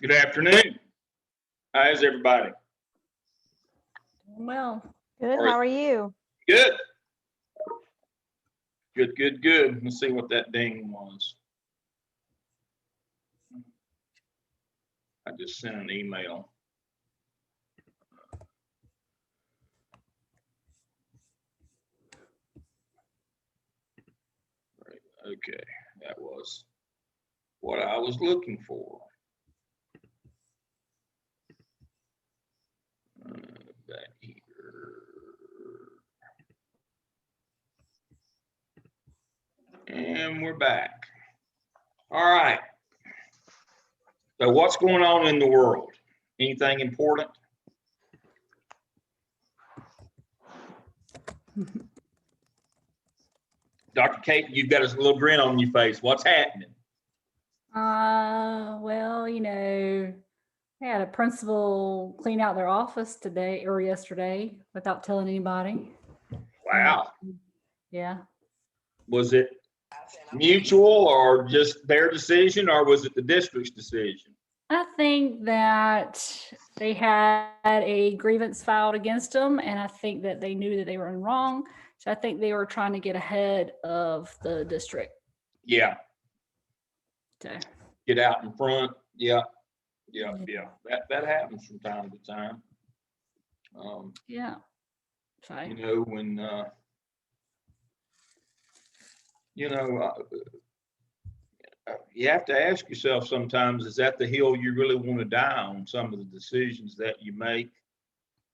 Good afternoon. How's everybody? Well, Good. All right. How are you? Good. Good, good, good. Let's see what that ding was. I just sent an email. Right. Okay, that was what I was looking for. Back here. And we're back. All right. So what's going on in the world? Anything important? Dr. Kate, you've got a little grin on your face. What's happening? well, they had a principal clean out their office today or yesterday without telling anybody. Wow. Yeah. Was it mutual or just their decision, or was it the district's decision? I think that they had a grievance filed against them, and I think that they knew that they were in wrong. So I think they were trying to get ahead of the district. Yeah, So, get out in front. Yeah. That happens from time to time. yeah. So, When you have to ask yourself sometimes, is that the hill you really want to die on? Some of the decisions that you make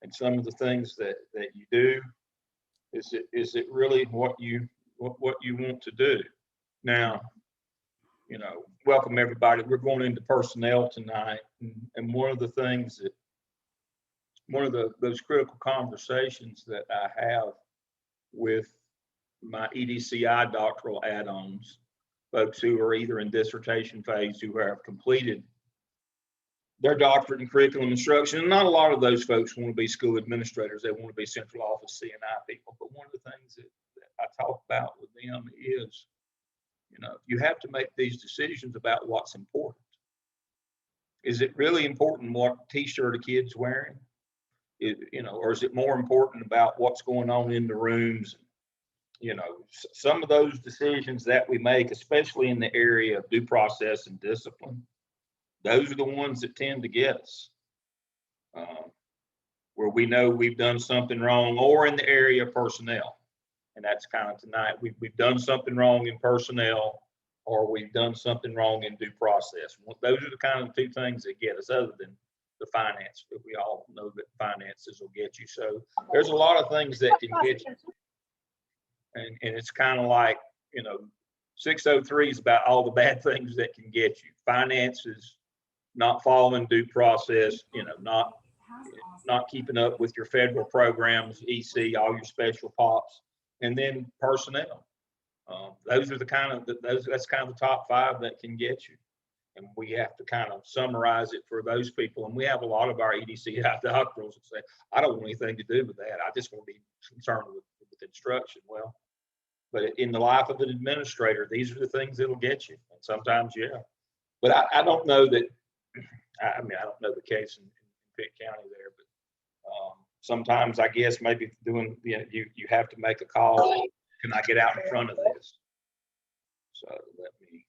and some of the things that you do, is it really what you want to do? Now, welcome everybody. We're going into personnel tonight, and one of those critical conversations that I have with my EDCI doctoral add-ons, folks who are either in dissertation phase, who have completed their doctorate in curriculum instruction. And not a lot of those folks want to be school administrators. They want to be central office C&I people. But one of the things that I talk about with them is, you have to make these decisions about what's important. Is it really important what t-shirt a kid's wearing? Or is it more important about what's going on in the rooms? Some of those decisions that we make, especially in the area of due process and discipline, those are the ones that tend to get us, where we know we've done something wrong, or in the area of personnel. And that's kind of tonight. We've done something wrong in personnel, or we've done something wrong in due process. Those are the kind of two things that get us, other than the finance. But we all know that finances will get you. So there's a lot of things that can get you. And it's kind of like, 603 is about all the bad things that can get you. Finances, not following due process, not keeping up with your federal programs, EC, all your special pops, and then personnel. Those are that's kind of the top five that can get you. And we have to kind of summarize it for those people. And we have a lot of our EDCI doctorals that say, I don't want anything to do with that. I just want to be concerned with instruction. Well, but in the life of an administrator, these are the things that'll get you. And sometimes, yeah. But I don't know that, I don't know the case in Pitt County there, but sometimes I guess maybe you have to make a call. Can I get out in front of this? So let me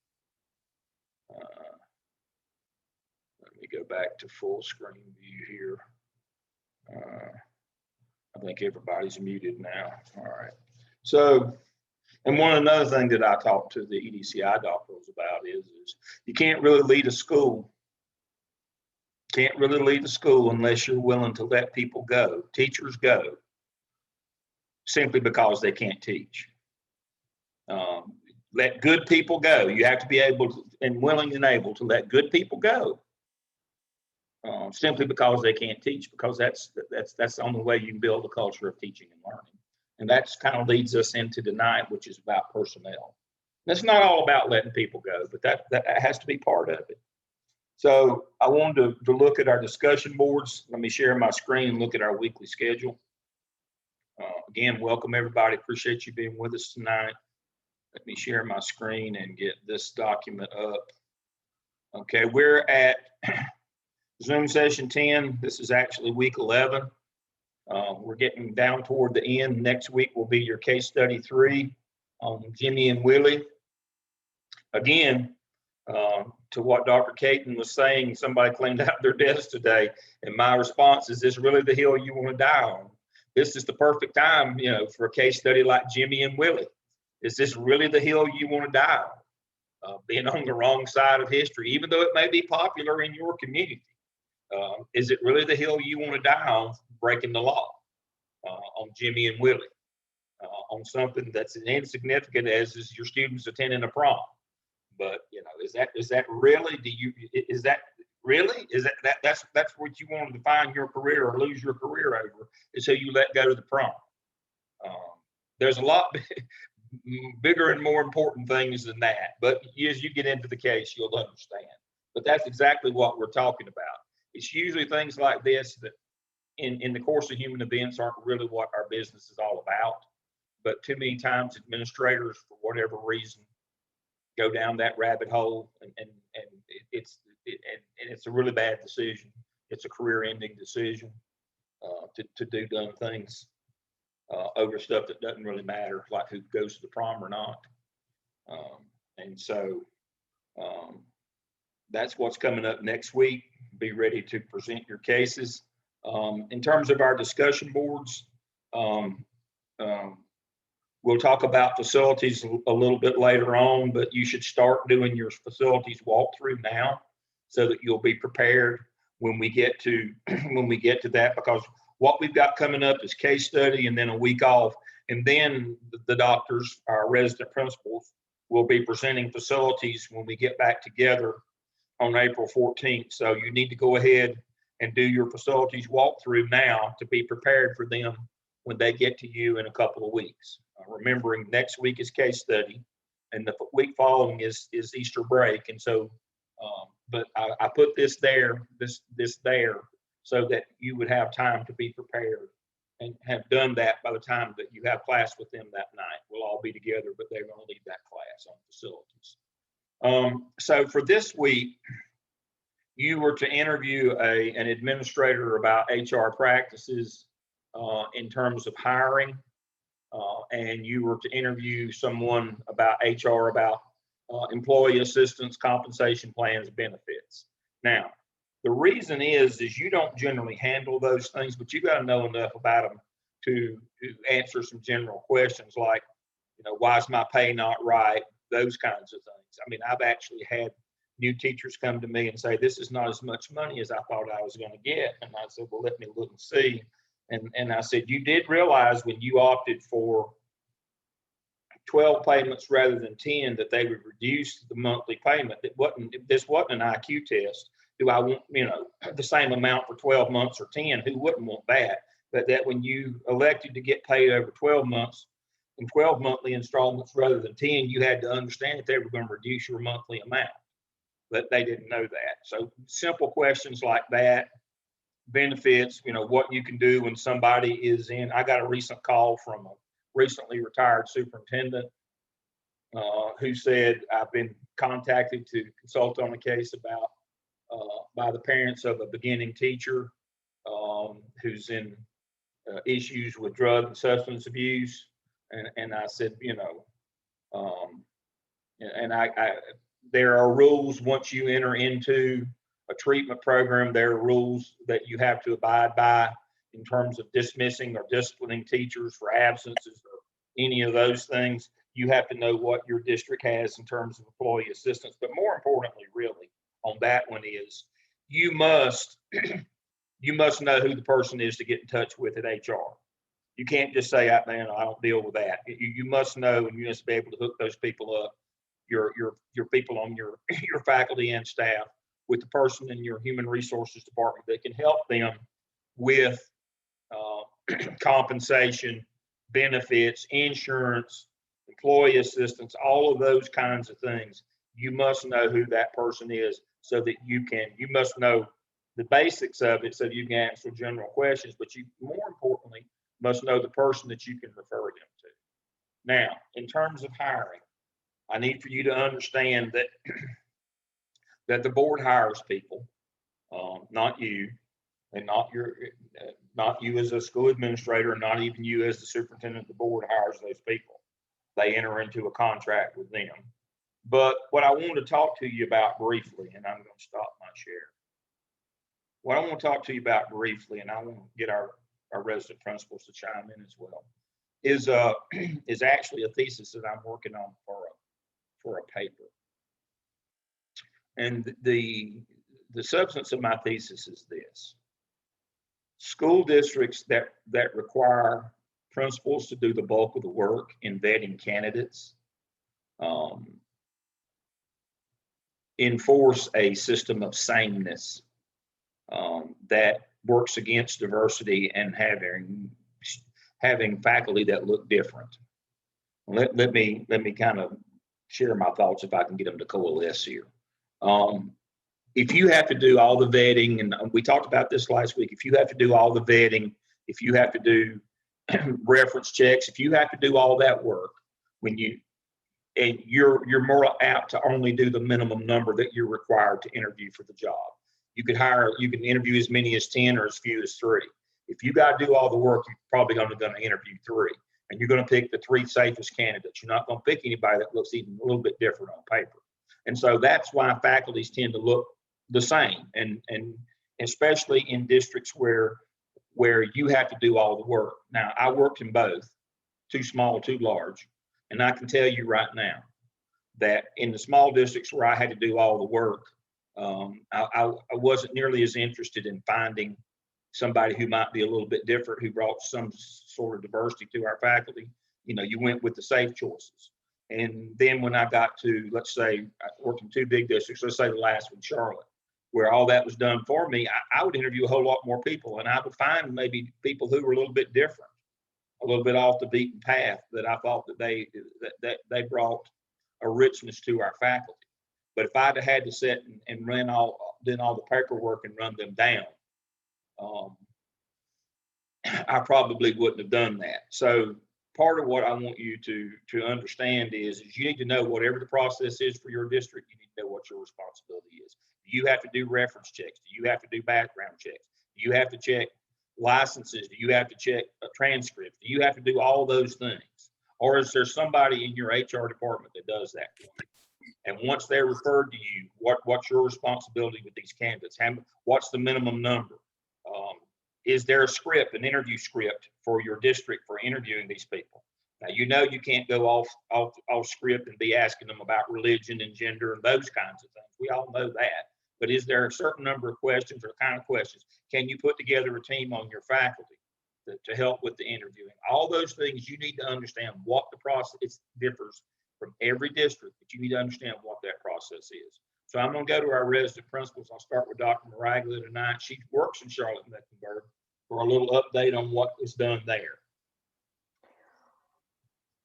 go back to full screen view here. I think everybody's muted now. All right. So, and another thing that I talk to the EDCI doctors about is you can't really lead a school. Can't really lead a school unless you're willing to let people go. Teachers go simply because they can't teach. Let good people go. You have to be able to, and willing and able to let good people go. Simply because they can't teach, because that's the only way you can build a culture of teaching and learning. And that's kind of leads us into tonight, which is about personnel. That's not all about letting people go, but that has to be part of it. So I wanted to look at our discussion boards. Let me share my screen and look at our weekly schedule. Again, welcome everybody. Appreciate you being with us tonight. Let me share my screen and get this document up. Okay, we're at Zoom session 10, this is actually week 11. We're getting down toward the end. Next week will be your case study 3 on Jimmy and Willie. Again, to what Dr. Caton was saying, somebody cleaned out their desk today, and my response is, this really the hill you want to die on? This is the perfect time, for a case study like Jimmy and Willie. Is this really the hill you want to die on? Being on the wrong side of history, even though it may be popular in your community. Is it really the hill you want to die on, breaking the law on Jimmy and Willie? On something that's as insignificant as is your students attending a prom. But is that really? That's what you want to define your career or lose your career over? Is so you let go to the prom. There's a lot bigger and more important things than that. But as you get into the case, you'll understand. But that's exactly what we're talking about. It's usually things like this that in the course of human events aren't really what our business is all about. But too many times administrators, for whatever reason, go down that rabbit hole, and it's a really bad decision. It's a career-ending decision to do dumb things over stuff that doesn't really matter, like who goes to the prom or not. And so that's what's coming up next week. Be ready to present your cases. In terms of our discussion boards, we'll talk about facilities a little bit later on, but you should start doing your facilities walkthrough now so that you'll be prepared when we get to that, because what we've got coming up is case study and then a week off. And then the doctors, our resident principals, will be presenting facilities when we get back together on April 14th. So you need to go ahead and do your facilities walkthrough now to be prepared for them when they get to you in a couple of weeks. Remembering next week is case study, and the week following is Easter break. And so, but I put this there, this there, so that you would have time to be prepared and have done that by the time that you have class with them that night. We'll all be together, but they're going to lead that class on facilities. So for this week, you were to interview an administrator about HR practices in terms of hiring, and you were to interview someone about HR, about employee assistance, compensation plans, benefits. Now, the reason is you don't generally handle those things, but you got to know enough about them to answer some general questions like, why is my pay not right? Those kinds of things. I mean, I've actually had new teachers come to me and say, this is not as much money as I thought I was going to get. And I said, well, let me look and see. And I said, you did realize when you opted for 12 payments rather than 10 that they would reduce the monthly payment. This wasn't an IQ test. Do I want, the same amount for 12 months or 10? Who wouldn't want that? But that when you elected to get paid over 12 months in 12 monthly installments rather than 10, you had to understand that they were going to reduce your monthly amount. But they didn't know that. So simple questions like that. Benefits, what you can do when somebody is in. I got a recent call from a recently retired superintendent who said, I've been contacted to consult on a case about by the parents of a beginning teacher who's in issues with drug and substance abuse. And I said, there are rules once you enter into a treatment program. There are rules that you have to abide by in terms of dismissing or disciplining teachers for absences or any of those things. You have to know what your district has in terms of employee assistance. But more importantly, really, on that one is you must know who the person is to get in touch with at HR. You can't just say, man, I don't deal with that. You must know, and you must be able to hook those people up, your people on your faculty and staff, with the person in your human resources department that can help them with compensation, benefits, insurance, employee assistance, all of those kinds of things. You must know who that person is so that you must know the basics of it so you can answer general questions, but you, more importantly, must know the person that you can refer them to. Now, in terms of hiring, I need for you to understand that that the board hires people. not you, and not you as a school administrator, and not even you as the superintendent of the board hires those people. They enter into a contract with them. But what I want to talk to you about briefly, and I'm going to stop my share. What I want to talk to you about briefly, and I want to get our resident principals to chime in as well, is actually a thesis that I'm working on for a paper. And the substance of my thesis is this: school districts that require principals to do the bulk of the work in vetting candidates enforce a system of sameness that works against diversity and having faculty that look different. Let me kind of share my thoughts if I can get them to coalesce here. If you have to do all the vetting, and we talked about this last week, if you have to do all the vetting, if you have to do reference checks, if you have to do all that work, you're more apt to only do the minimum number that you're required to interview for the job. You can interview as many as 10 or as few as 3. If you got to do all the work, you're probably only going to interview 3, and you're going to pick the 3 safest candidates. You're not going to pick anybody that looks even a little bit different on paper. And so that's why faculties tend to look the same, and especially in districts where you have to do all the work. Now, I worked in both, too small, too large, and I can tell you right now that in the small districts where I had to do all the work, I wasn't nearly as interested in finding somebody who might be a little bit different, who brought some sort of diversity to our faculty. You went with the safe choices. And then when I got to, let's say, I worked in 2 big districts, let's say the last one, Charlotte, where all that was done for me, I would interview a whole lot more people, and I would find maybe people who were a little bit different, a little bit off the beaten path, that I thought that they brought a richness to our faculty. But if I'd had to sit and done all the paperwork and run them down, I probably wouldn't have done that. So part of what I want you to understand is you need to know whatever the process is for your district, you need to know what your responsibility is. Do you have to do reference checks? Do you have to do background checks? Do you have to check licenses? Do you have to check transcripts? Do you have to do all those things? Or is there somebody in your HR department that does that for you? And once they're referred to you, what's your responsibility with these candidates? What's the minimum number? Is there a script, an interview script for your district for interviewing these people? Now, you can't go off script and be asking them about religion and gender and those kinds of things. We all know that. But is there a certain number of questions or kind of questions? Can you put together a team on your faculty to help with the interviewing? All those things you need to understand what the process differs from every district, but you need to understand what that process is. So I'm going to go to our resident principals. I'll start with Dr. Maraglia tonight. She works in Charlotte-Mecklenburg for a little update on what is done there.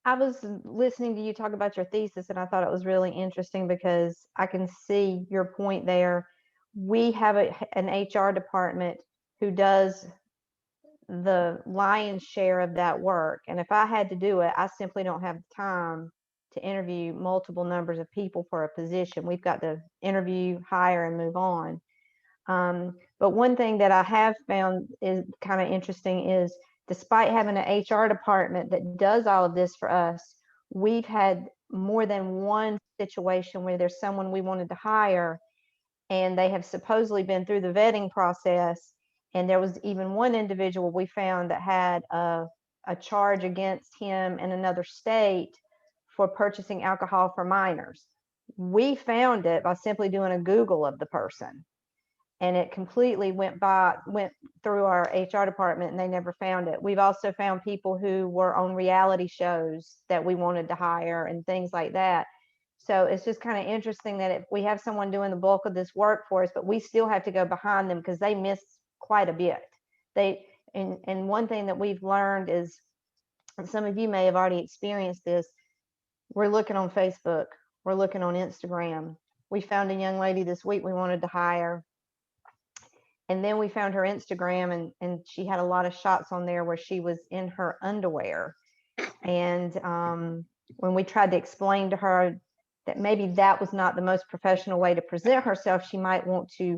I was listening to you talk about your thesis, and I thought it was really interesting because I can see your point there. We have an HR department who does the lion's share of that work. And if I had to do it, I simply don't have the time to interview multiple numbers of people for a position. We've got to interview, hire, and move on. But one thing that I have found is kind of interesting is, despite having an HR department that does all of this for us, we've had more than one situation where there's someone we wanted to hire, and they have supposedly been through the vetting process. And there was even one individual we found that had a charge against him in another state for purchasing alcohol for minors. We found it by simply doing a Google of the person, and it completely went through our HR department, and they never found it. We've also found people who were on reality shows that we wanted to hire and things like that. So it's just kind of interesting that if we have someone doing the bulk of this work for us, but we still have to go behind them because they miss quite a bit. And one thing that we've learned is, and some of you may have already experienced this, we're looking on Facebook, we're looking on Instagram. We found a young lady this week we wanted to hire. And then we found her Instagram, and she had a lot of shots on there where she was in her underwear. And when we tried to explain to her that maybe that was not the most professional way to present herself, she might want to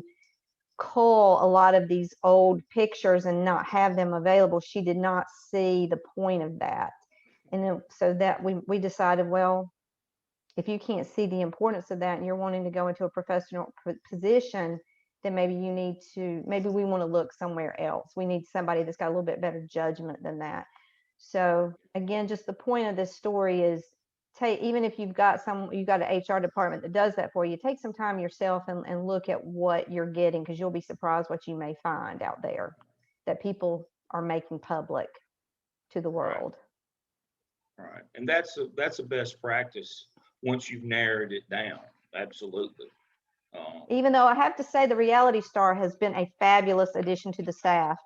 cull a lot of these old pictures and not have them available. She did not see the point of that. And then, so that we decided, well, if you can't see the importance of that and you're wanting to go into a professional position, then maybe we want to look somewhere else. We need somebody that's got a little bit better judgment than that. So again, just the point of this story is, even if you've got an HR department that does that for you, take some time yourself and look at what you're getting, because you'll be surprised what you may find out there that people are making public to the world. Right. And that's a best practice once you've narrowed it down. Absolutely. Even though I have to say the reality star has been a fabulous addition to the staff.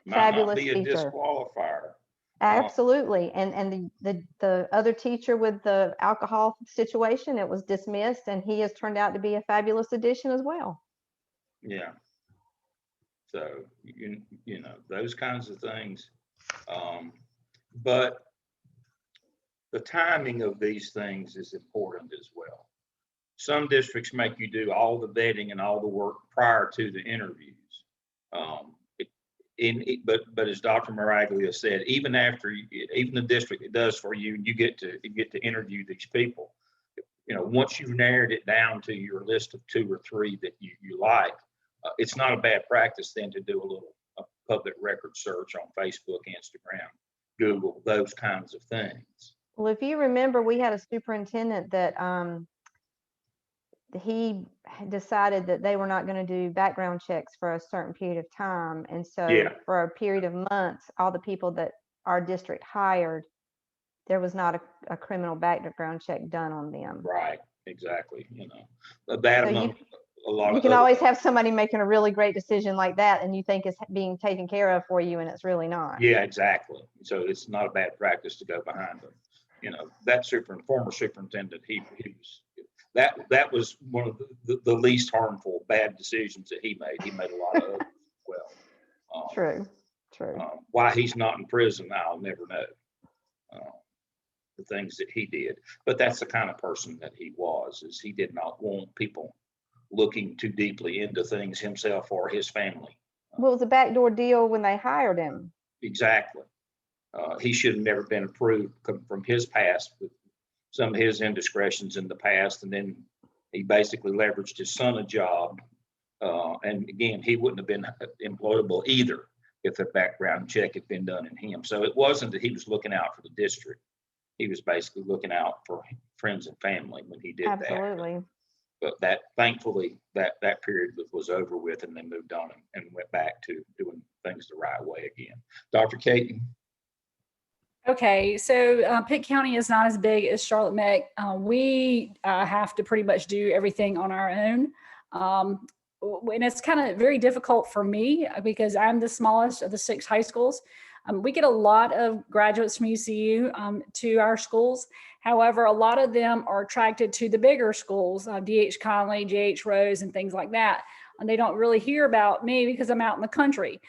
Might not be a teacher. disqualifier. Absolutely. And the other teacher with the alcohol situation, it was dismissed, and he has turned out to be a fabulous addition as well. Yeah. So, you know, those kinds of things. But the timing of these things is important as well. Some districts make you do all the vetting and all the work prior to the interviews. But as Dr. Maraglia said, even the district it does for you, you get to interview these people. You know, once you've narrowed it down to your list of 2 or 3 that you like, it's not a bad practice then to do a public record search on Facebook, Instagram, Google, those kinds of things. Well, if you remember, we had a superintendent that he decided that they were not going to do background checks for a certain period of time. And so for a period of months, all the people that our district hired, there was not a criminal background check done on them. Right, exactly. You know, that so a lot you can always have somebody making a really great decision like that, and you think it's being taken care of for you, and it's really not. Yeah, exactly. So it's not a bad practice to go behind them. You know, that former superintendent, he was, that was one of the least harmful bad decisions that he made. He made a lot of others as well. True. Why he's not in prison, I'll never know. The things that he did, but that's the kind of person that he was. Is he did not want people looking too deeply into things himself or his family. Well, it was a backdoor deal when they hired him. Exactly. He should have never been approved from his past with some of his indiscretions in the past. And then he basically leveraged his son a job. And again, he wouldn't have been employable either if a background check had been done in him. So it wasn't that he was looking out for the district. He was basically looking out for friends and family when he did that. Absolutely. But that, thankfully, that period was over with, and they moved on and went back to doing things the right way again. Dr. Caton? Okay, so Pitt County is not as big as Charlotte Meck. We have to pretty much do everything on our own. And it's kind of very difficult for me because I'm the smallest of the 6 high schools. We get a lot of graduates from UCU to our schools. However, a lot of them are attracted to the bigger schools, D.H. Conley, J.H. Rose, and things like that. And they don't really hear about me because I'm out in the country.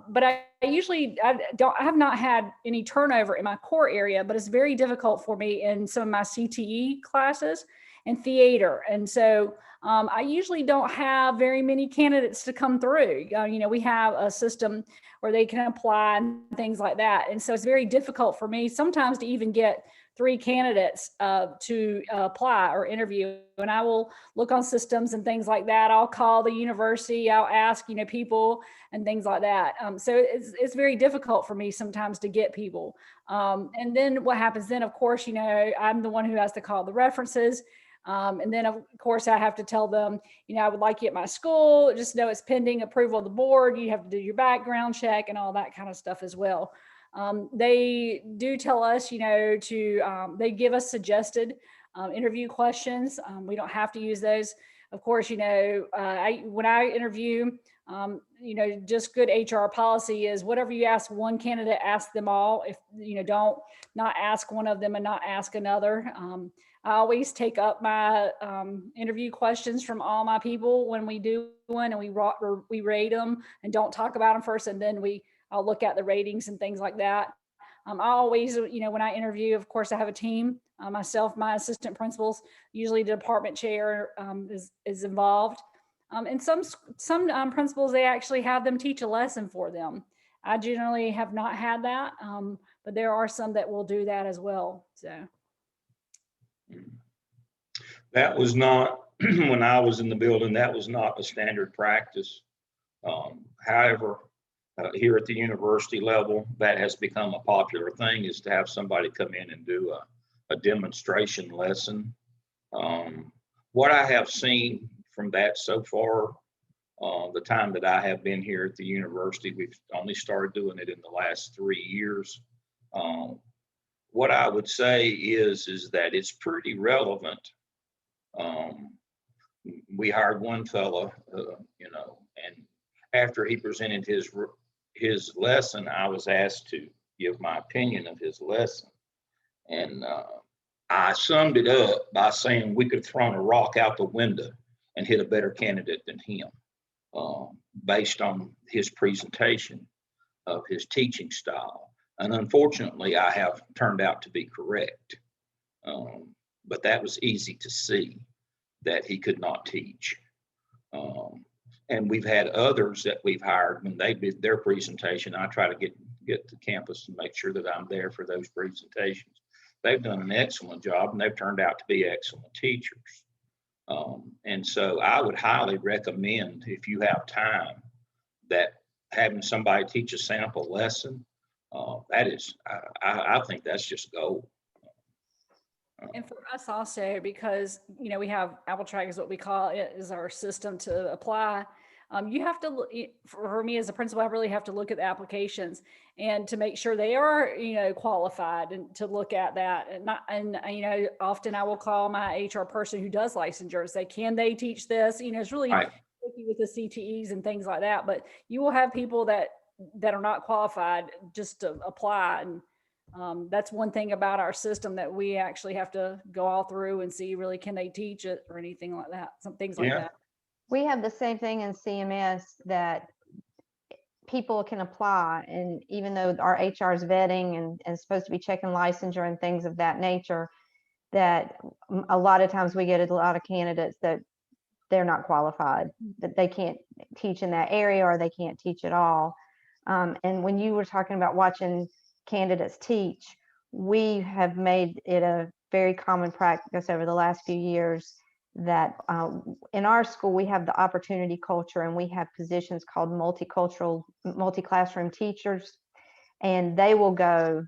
But I have not had any turnover in my core area, but it's very difficult for me in some of my CTE classes and theater. And so I usually don't have very many candidates to come through. You know, we have a system where they can apply and things like that. And so it's very difficult for me sometimes to even get 3 candidates to apply or interview. And I will look on systems and things like that. I'll call the university, I'll ask, you know, people and things like that. So it's very difficult for me sometimes to get people. And then what happens then, of course, you know, I'm the one who has to call the references. And then of course I have to tell them, you know, I would like you at my school, just know it's pending approval of the board. You have to do your background check and all that kind of stuff as well. They do tell us, you know, they give us suggested interview questions. We don't have to use those. Of course, you know, when I interview, you know, just good HR policy is whatever you ask one candidate, ask them all. If, you know, don't not ask one of them and not ask another. I always take up my interview questions from all my people when we do one, and we rate them and don't talk about them first, and then I'll look at the ratings and things like that. I always, when I interview, of course, I have a team. Myself, my assistant principals, usually the department chair is involved. And some principals, they actually have them teach a lesson for them. I generally have not had that, but there are some that will do that as well. So That was not, when I was in the building, that was not a standard practice. However, here at the university level, that has become a popular thing, is to have somebody come in and do a demonstration lesson. What I have seen from that so far, the time that I have been here at the university, we've only started doing it in the last 3 years. What I would say is that it's pretty relevant. We hired one fella, and after he presented his lesson, I was asked to give my opinion of his lesson. And I summed it up by saying we could have thrown a rock out the window and hit a better candidate than him, based on his presentation of his teaching style. And unfortunately, I have turned out to be correct. But that was easy to see that he could not teach. And we've had others that we've hired when they did their presentation. I try to get to campus and make sure that I'm there for those presentations. They've done an excellent job, and they've turned out to be excellent teachers. And so I would highly recommend, if you have time, that having somebody teach a sample lesson, that is, I think that's just gold. And for us also, because, we have Apple Track is what we call it, is our system to apply. You have to, for me as a principal, I really have to look at the applications and to make sure they are, qualified, and to look at that. And often I will call my HR person who does licensure and say, can they teach this? It's really Right. tricky with the CTEs and things like that, but you will have people that are not qualified just to apply. And that's one thing about our system that we actually have to go all through and see, really, can they teach it or anything like that, some things like that. We have the same thing in CMS, that people can apply, and even though our HR is vetting and supposed to be checking licensure and things of that nature, that a lot of times we get a lot of candidates that they're not qualified, that they can't teach in that area, or they can't teach at all. And when you were talking about watching candidates teach, we have made it a very common practice over the last few years that in our school, we have the opportunity culture, and we have positions called multicultural, multi-classroom teachers, and they will go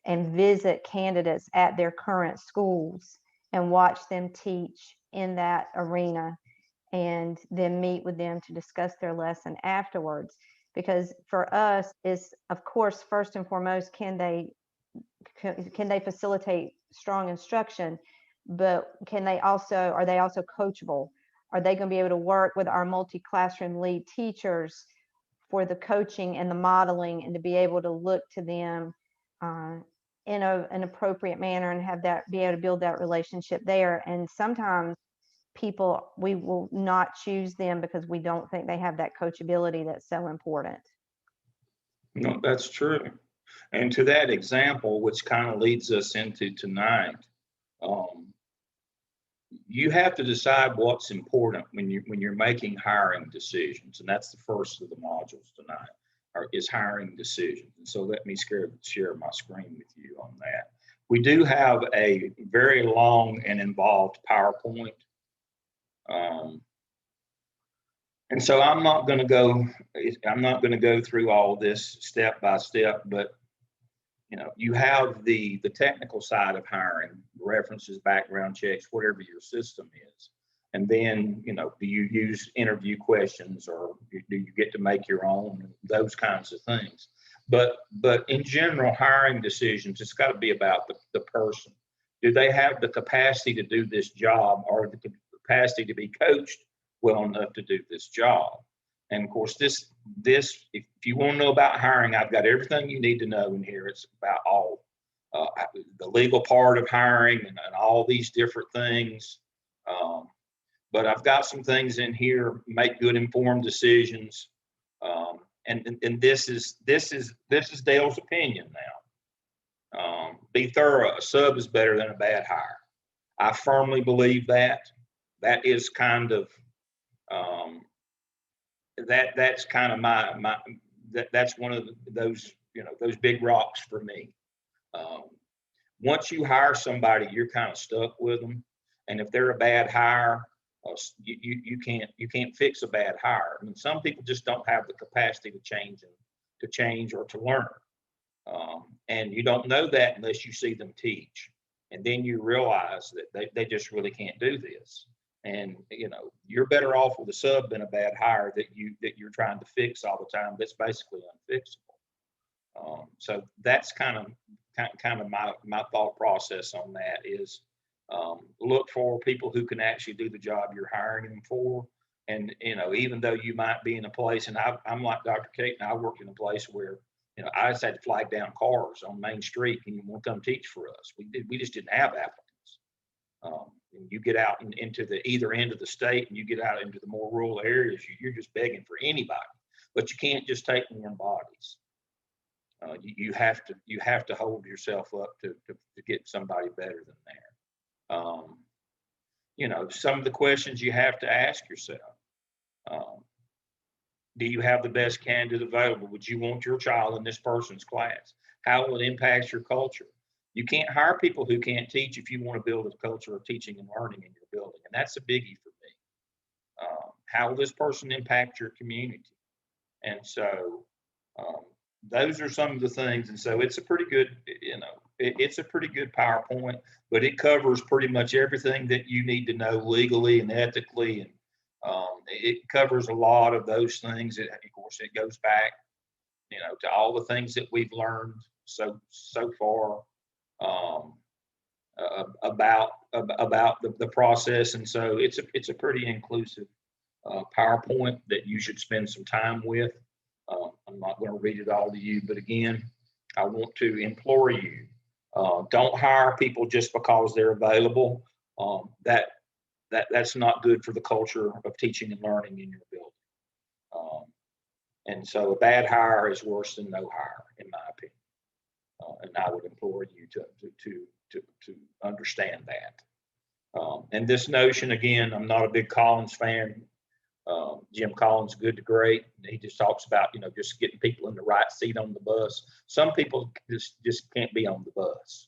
and visit candidates at their current schools and watch them teach in that arena, and then meet with them to discuss their lesson afterwards. Because for us, is, of course, first and foremost, can they facilitate strong instruction, but are they also coachable? Are they going to be able to work with our multi-classroom lead teachers for the coaching and the modeling, and to be able to look to them in an appropriate manner, and be able to build that relationship there? And sometimes we will not choose them because we don't think they have that coachability that's so important. No, that's true. And to that example, which kind of leads us into tonight, you have to decide what's important when you're making hiring decisions, and that's the first of the modules tonight, is hiring decisions. And so let me share my screen with you on that. We do have a very long and involved PowerPoint. And so I'm not going to go through all this step by step, but you have the technical side of hiring, references, background checks, whatever your system is. And then, do you use interview questions, or do you get to make your own, those kinds of things. But in general, hiring decisions, it's got to be about the person. Do they have the capacity to do this job, or the capacity to be coached well enough to do this job? And of course, this, if you want to know about hiring, I've got everything you need to know in here. It's about all the legal part of hiring and all these different things. But I've got some things in here: make good informed decisions. And this is Dale's opinion now. Be thorough. A sub is better than a bad hire. I firmly believe that. That is kind of that's kind of that's one of those, you know, those big rocks for me. Um, Once you hire somebody, you're kind of stuck with them, and if they're a bad hire, you can't fix a bad hire. I mean, some people just don't have the capacity to change or to learn, and you don't know that unless you see them teach, and then you realize that they just really can't do this. And you know, you're better off with a sub than a bad hire that you're trying to fix all the time. That's basically unfixable. So that's kind of my thought process on that is, look for people who can actually do the job you're hiring them for. And you know, even though you might be in a place, and I'm like Dr. Kate, and I worked in a place where, you know, I just had to flag down cars on Main Street, and you want to come teach for us. We just didn't have applicants. And you get out into the either end of the state, and you get out into the more rural areas, you're just begging for anybody. But you can't just take warm bodies. You have to hold yourself up to get somebody better than that. You know, some of the questions you have to ask yourself: do you have the best candidate available? Would you want your child in this person's class? How will it impact your culture? You can't hire people who can't teach if you want to build a culture of teaching and learning in your building, and that's a biggie for me. How will this person impact your community? And so those are some of the things. And so it's a pretty good, you know, it's a pretty good PowerPoint, but it covers pretty much everything that you need to know legally and ethically. And it covers a lot of those things. Of course, it goes back, you know, to all the things that we've learned so far about the process. And so it's a pretty inclusive PowerPoint that you should spend some time with. I'm not going to read it all to you, but again, I want to implore you, don't hire people just because they're available. That's not good for the culture of teaching and learning in your building. And so a bad hire is worse than no hire, in my opinion. And I would implore you to understand that. And this notion, again, I'm not a big Collins fan. Jim Collins, good to great. He just talks about, you know, just getting people in the right seat on the bus. Some people just can't be on the bus.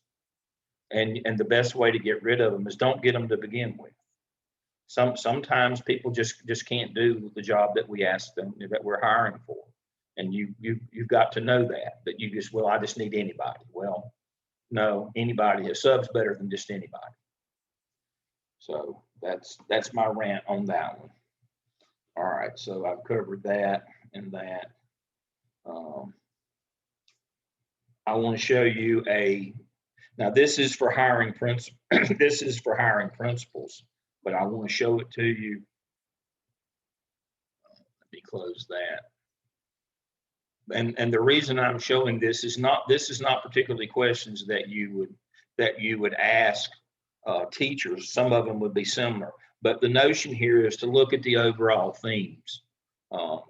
And the best way to get rid of them is don't get them to begin with. Sometimes people just can't do the job that we ask them, that we're hiring for. And you've got to know that you just, well, I just need anybody. Well, no, anybody. A sub's better than just anybody. So that's my rant on that one. All right, so I've covered that and that. I want to show you now this is for hiring this is for hiring principals, but I want to show it to you. Let me close that. And the reason I'm showing this is not particularly questions that you would ask teachers. Some of them would be similar, but the notion here is to look at the overall themes.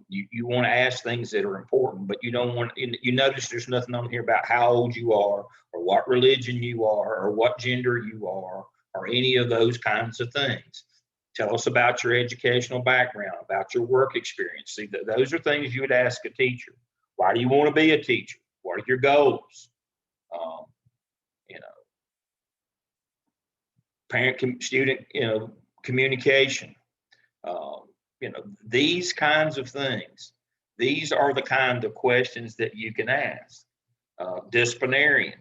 You want to ask things that are important, but you don't want. You notice there's nothing on here about how old you are, or what religion you are, or what gender you are, or any of those kinds of things. Tell us about your educational background, about your work experience. See, those are things you would ask a teacher. Why do you want to be a teacher? What are your goals? You know, parent-student, you know, communication. You know, these kinds of things. These are the kind of questions that you can ask. Disciplinarian.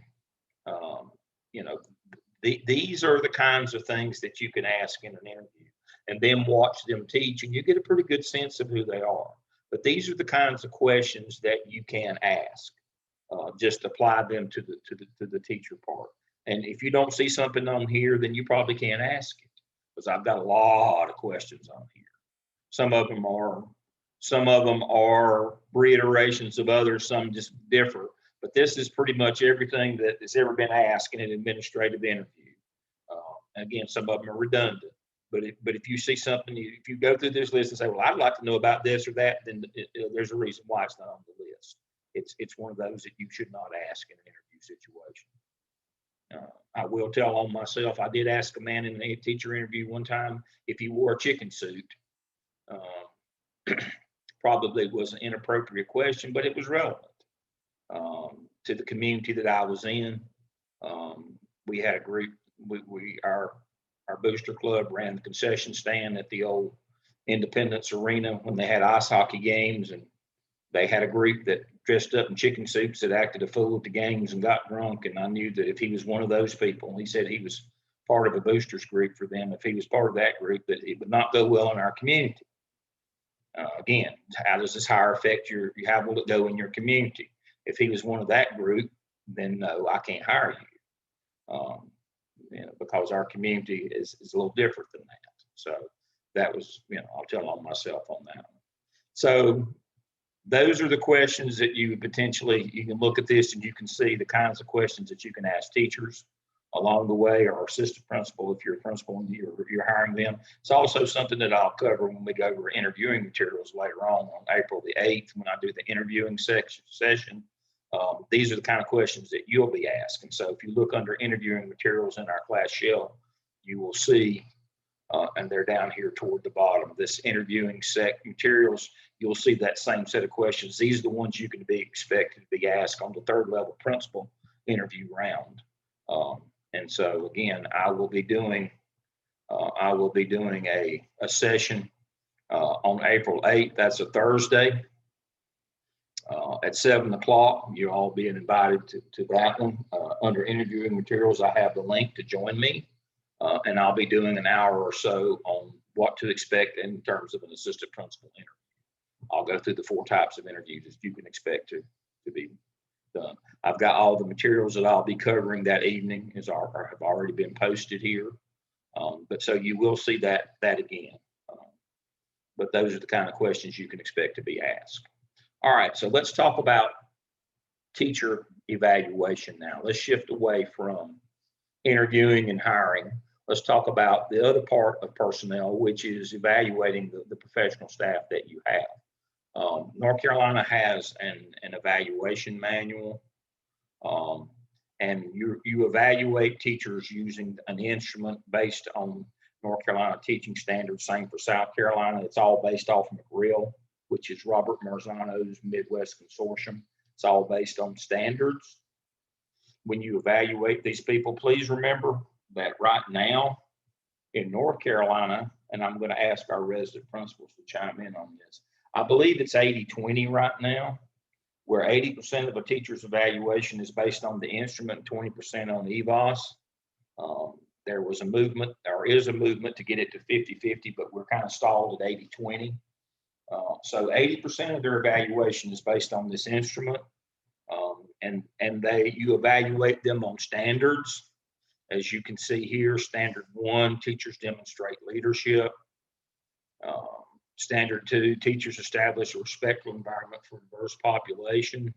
You know, these are the kinds of things that you can ask in an interview, and then watch them teach, and you get a pretty good sense of who they are. But these are the kinds of questions that you can ask. Just apply them to the teacher part. And if you don't see something on here, then you probably can't ask it, because I've got a lot of questions on here. Some of them are reiterations of others. Some just differ. But this is pretty much everything that has ever been asked in an administrative interview. Again, some of them are redundant. But if you see something, if you go through this list and say, well, I'd like to know about this or that, then there's a reason why it's not on the list. It's one of those that you should not ask in an interview situation. I will tell on myself, I did ask a man in a teacher interview one time if he wore a chicken suit. Probably was an inappropriate question, but it was relevant to the community that I was in. We had a group, our booster club ran the concession stand at the old Independence Arena when they had ice hockey games, and they had a group that dressed up in chicken suits that acted a fool at the games and got drunk. And I knew that if he was one of those people, he said he was part of a boosters group for them, if he was part of that group, that it would not go well in our community. Again, how does this hire affect how will it go in your community? If he was one of that group, then no, I can't hire you. Because our community is a little different than that. So that was, I'll tell on myself on that one. So those are the questions that you can look at this and you can see the kinds of questions that you can ask teachers along the way, or assistant principal if you're a principal and you're hiring them. It's also something that I'll cover when we go over interviewing materials later on April the 8th when I do the interviewing session. These are the kind of questions that you'll be asked. And so if you look under interviewing materials in our class shell, you will see, and they're down here toward the bottom, this interviewing materials, you'll see that same set of questions. These are the ones you can be expected to be asked on the third level principal interview round. And so again, I will be doing a session on April 8th. That's a Thursday. At 7 o'clock, you're all being invited to that one. Under interviewing materials, I have the link to join me, and I'll be doing an hour or so on what to expect in terms of an assistant principal interview. I'll go through the 4 types of interviews that you can expect to be done. I've got all the materials that I'll be covering that evening have already been posted here, but so you will see that again. But those are the kind of questions you can expect to be asked. All right, so let's talk about teacher evaluation now. Let's shift away from interviewing and hiring. Let's talk about the other part of personnel, which is evaluating the professional staff that you have. North Carolina has an evaluation manual, and you evaluate teachers using an instrument based on North Carolina teaching standards. Same for South Carolina. It's all based off McGrill, which is Robert Marzano's Midwest Consortium. It's all based on standards. When you evaluate these people, please remember that right now in North Carolina, and I'm going to ask our resident principals to chime in on this, I believe it's 80-20 right now, where 80% of a teacher's evaluation is based on the instrument, 20% on EVOS. There was a movement, or is a movement, to get it to 50-50, but we're kind of stalled at 80-20. So 80% of their evaluation is based on this instrument, and you evaluate them on standards. As you can see here, standard 1, teachers demonstrate leadership. Standard 2, teachers establish a respectful environment for a diverse population.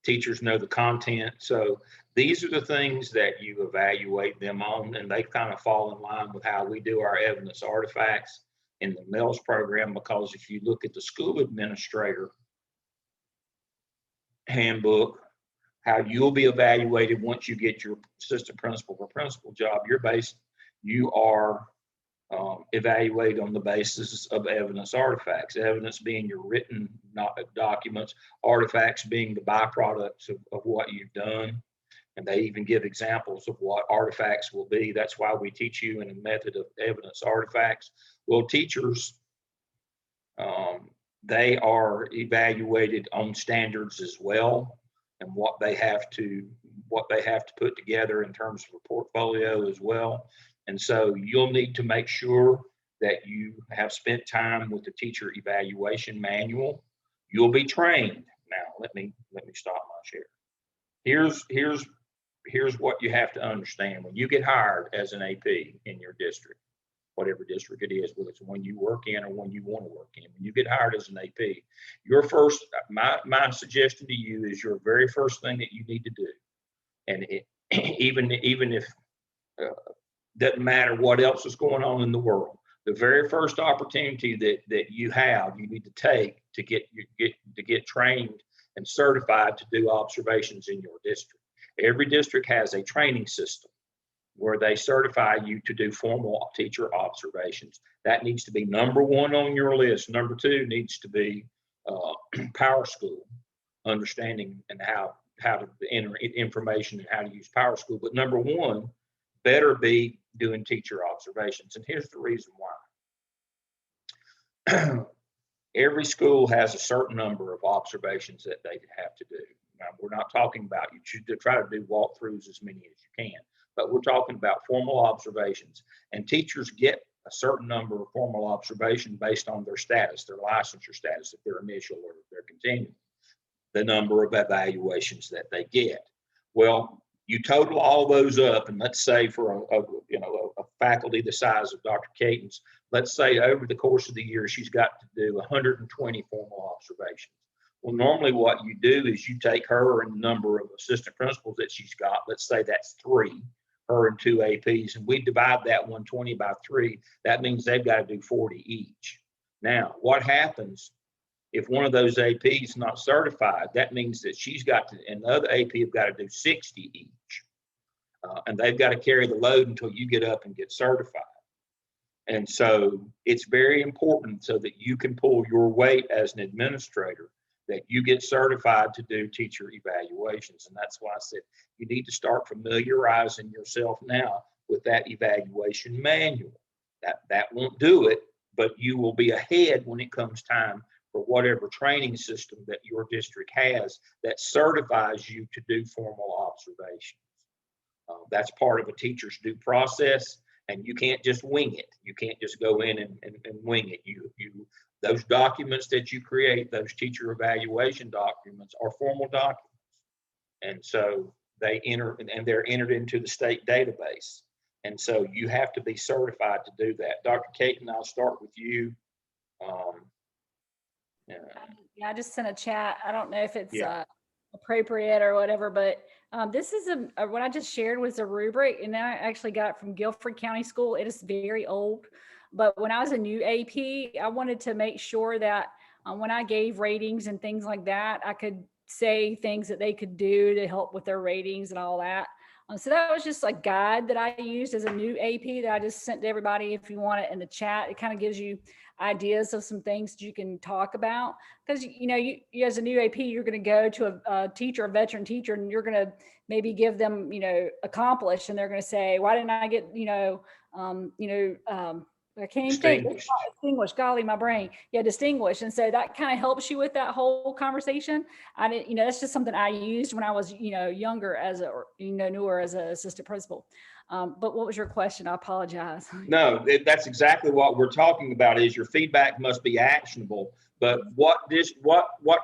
Teachers know the content. So these are the things that you evaluate them on, and they kind of fall in line with how we do our evidence artifacts in the Mels program, because if you look at the school administrator handbook, how you'll be evaluated once you get your assistant principal or principal job, you are evaluated on the basis of evidence artifacts, evidence being your written documents, artifacts being the byproducts of what you've done. And they even give examples of what artifacts will be. That's why we teach you in a method of evidence artifacts. Well, teachers, they are evaluated on standards as well, and what they have to put together in terms of a portfolio as well. And so you'll need to make sure that you have spent time with the teacher evaluation manual. You'll be trained. Now, let me stop my share. Here's what you have to understand. When you get hired as an AP in your district, whatever district it is, whether it's one you work in or one you want to work in, when you get hired as an AP, my suggestion to you is your very first thing that you need to do, and even if doesn't matter what else is going on in the world, the very first opportunity that you need to take to get trained and certified to do observations in your district. Every district has a training system where they certify you to do formal teacher observations. That needs to be number one on your list. Number two needs to be Power School, understanding and how to enter information and how to use Power School. But number one better be doing teacher observations. And here's the reason why. Every school has a certain number of observations that they have to do. Now, we're not talking about you should try to do walkthroughs as many as you can, but we're talking about formal observations. And teachers get a certain number of formal observations based on their status, their licensure status, if they're initial or if they're continuing, the number of evaluations that they get. Well, you total all those up, and let's say for a faculty the size of Dr. Caton's, let's say over the course of the year she's got to do 120 formal observations. Well, normally what you do is you take her and the number of assistant principals that she's got, let's say that's 3, her and 2 APs, and we divide that 120 by 3. That means they've got to do 40 each. Now, what happens if one of those APs is not certified? That means that she's got to, and the other AP have got to do 60 each. And they've got to carry the load until you get up and get certified. And so it's very important so that you can pull your weight as an administrator, that you get certified to do teacher evaluations. And that's why I said you need to start familiarizing yourself now with that evaluation manual. That won't do it, but you will be ahead when it comes time for whatever training system that your district has that certifies you to do formal observations. That's part of a teacher's due process, and you can't just wing it. You can't just go in and wing it. Those documents that you create, those teacher evaluation documents, are formal documents. And so they enter, and they're entered into the state database. And so you have to be certified to do that. Dr. Caton, I'll start with you. Yeah, I just sent a chat. I don't know if it's appropriate or whatever, but this is what I just shared was a rubric, and I actually got it from Guilford County School. It is very old, but when I was a new AP, I wanted to make sure that when I gave ratings and things like that, I could say things that they could do to help with their ratings and all that. So that was just a guide that I used as a new AP that I just sent to everybody. If you want it in the chat, it kind of gives you ideas of some things that you can talk about. Because, you as a new AP, you're going to go to a teacher, a veteran teacher, and you're going to maybe give them, accomplish, and they're going to say, why didn't I get, I can't even think. Distinguished. Golly, my brain. Yeah, distinguished. And so that kind of helps you with that whole conversation. I didn't, that's just something I used when I was, younger newer as an assistant principal. But what was your question? I apologize. No, that's exactly what we're talking about. Is your feedback must be actionable. But what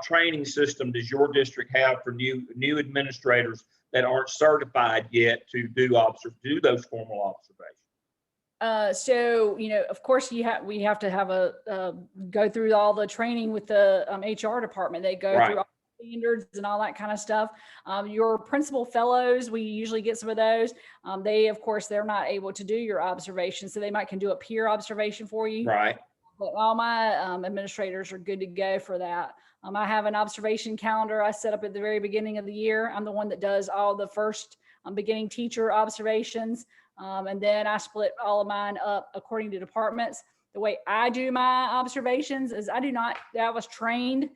training system does your district have for new administrators that aren't certified yet to do those formal observations? So, of course we have to have go through all the training with the HR department. They go through all the standards and all that kind of stuff. Your principal fellows, we usually get some of those. They, of course, they're not able to do your observation, so they can do a peer observation for you. Right. But all my administrators are good to go for that. I have an observation calendar I set up at the very beginning of the year. I'm the one that does all the first beginning teacher observations. And then I split all of mine up according to departments. The way I do my observations is I was trained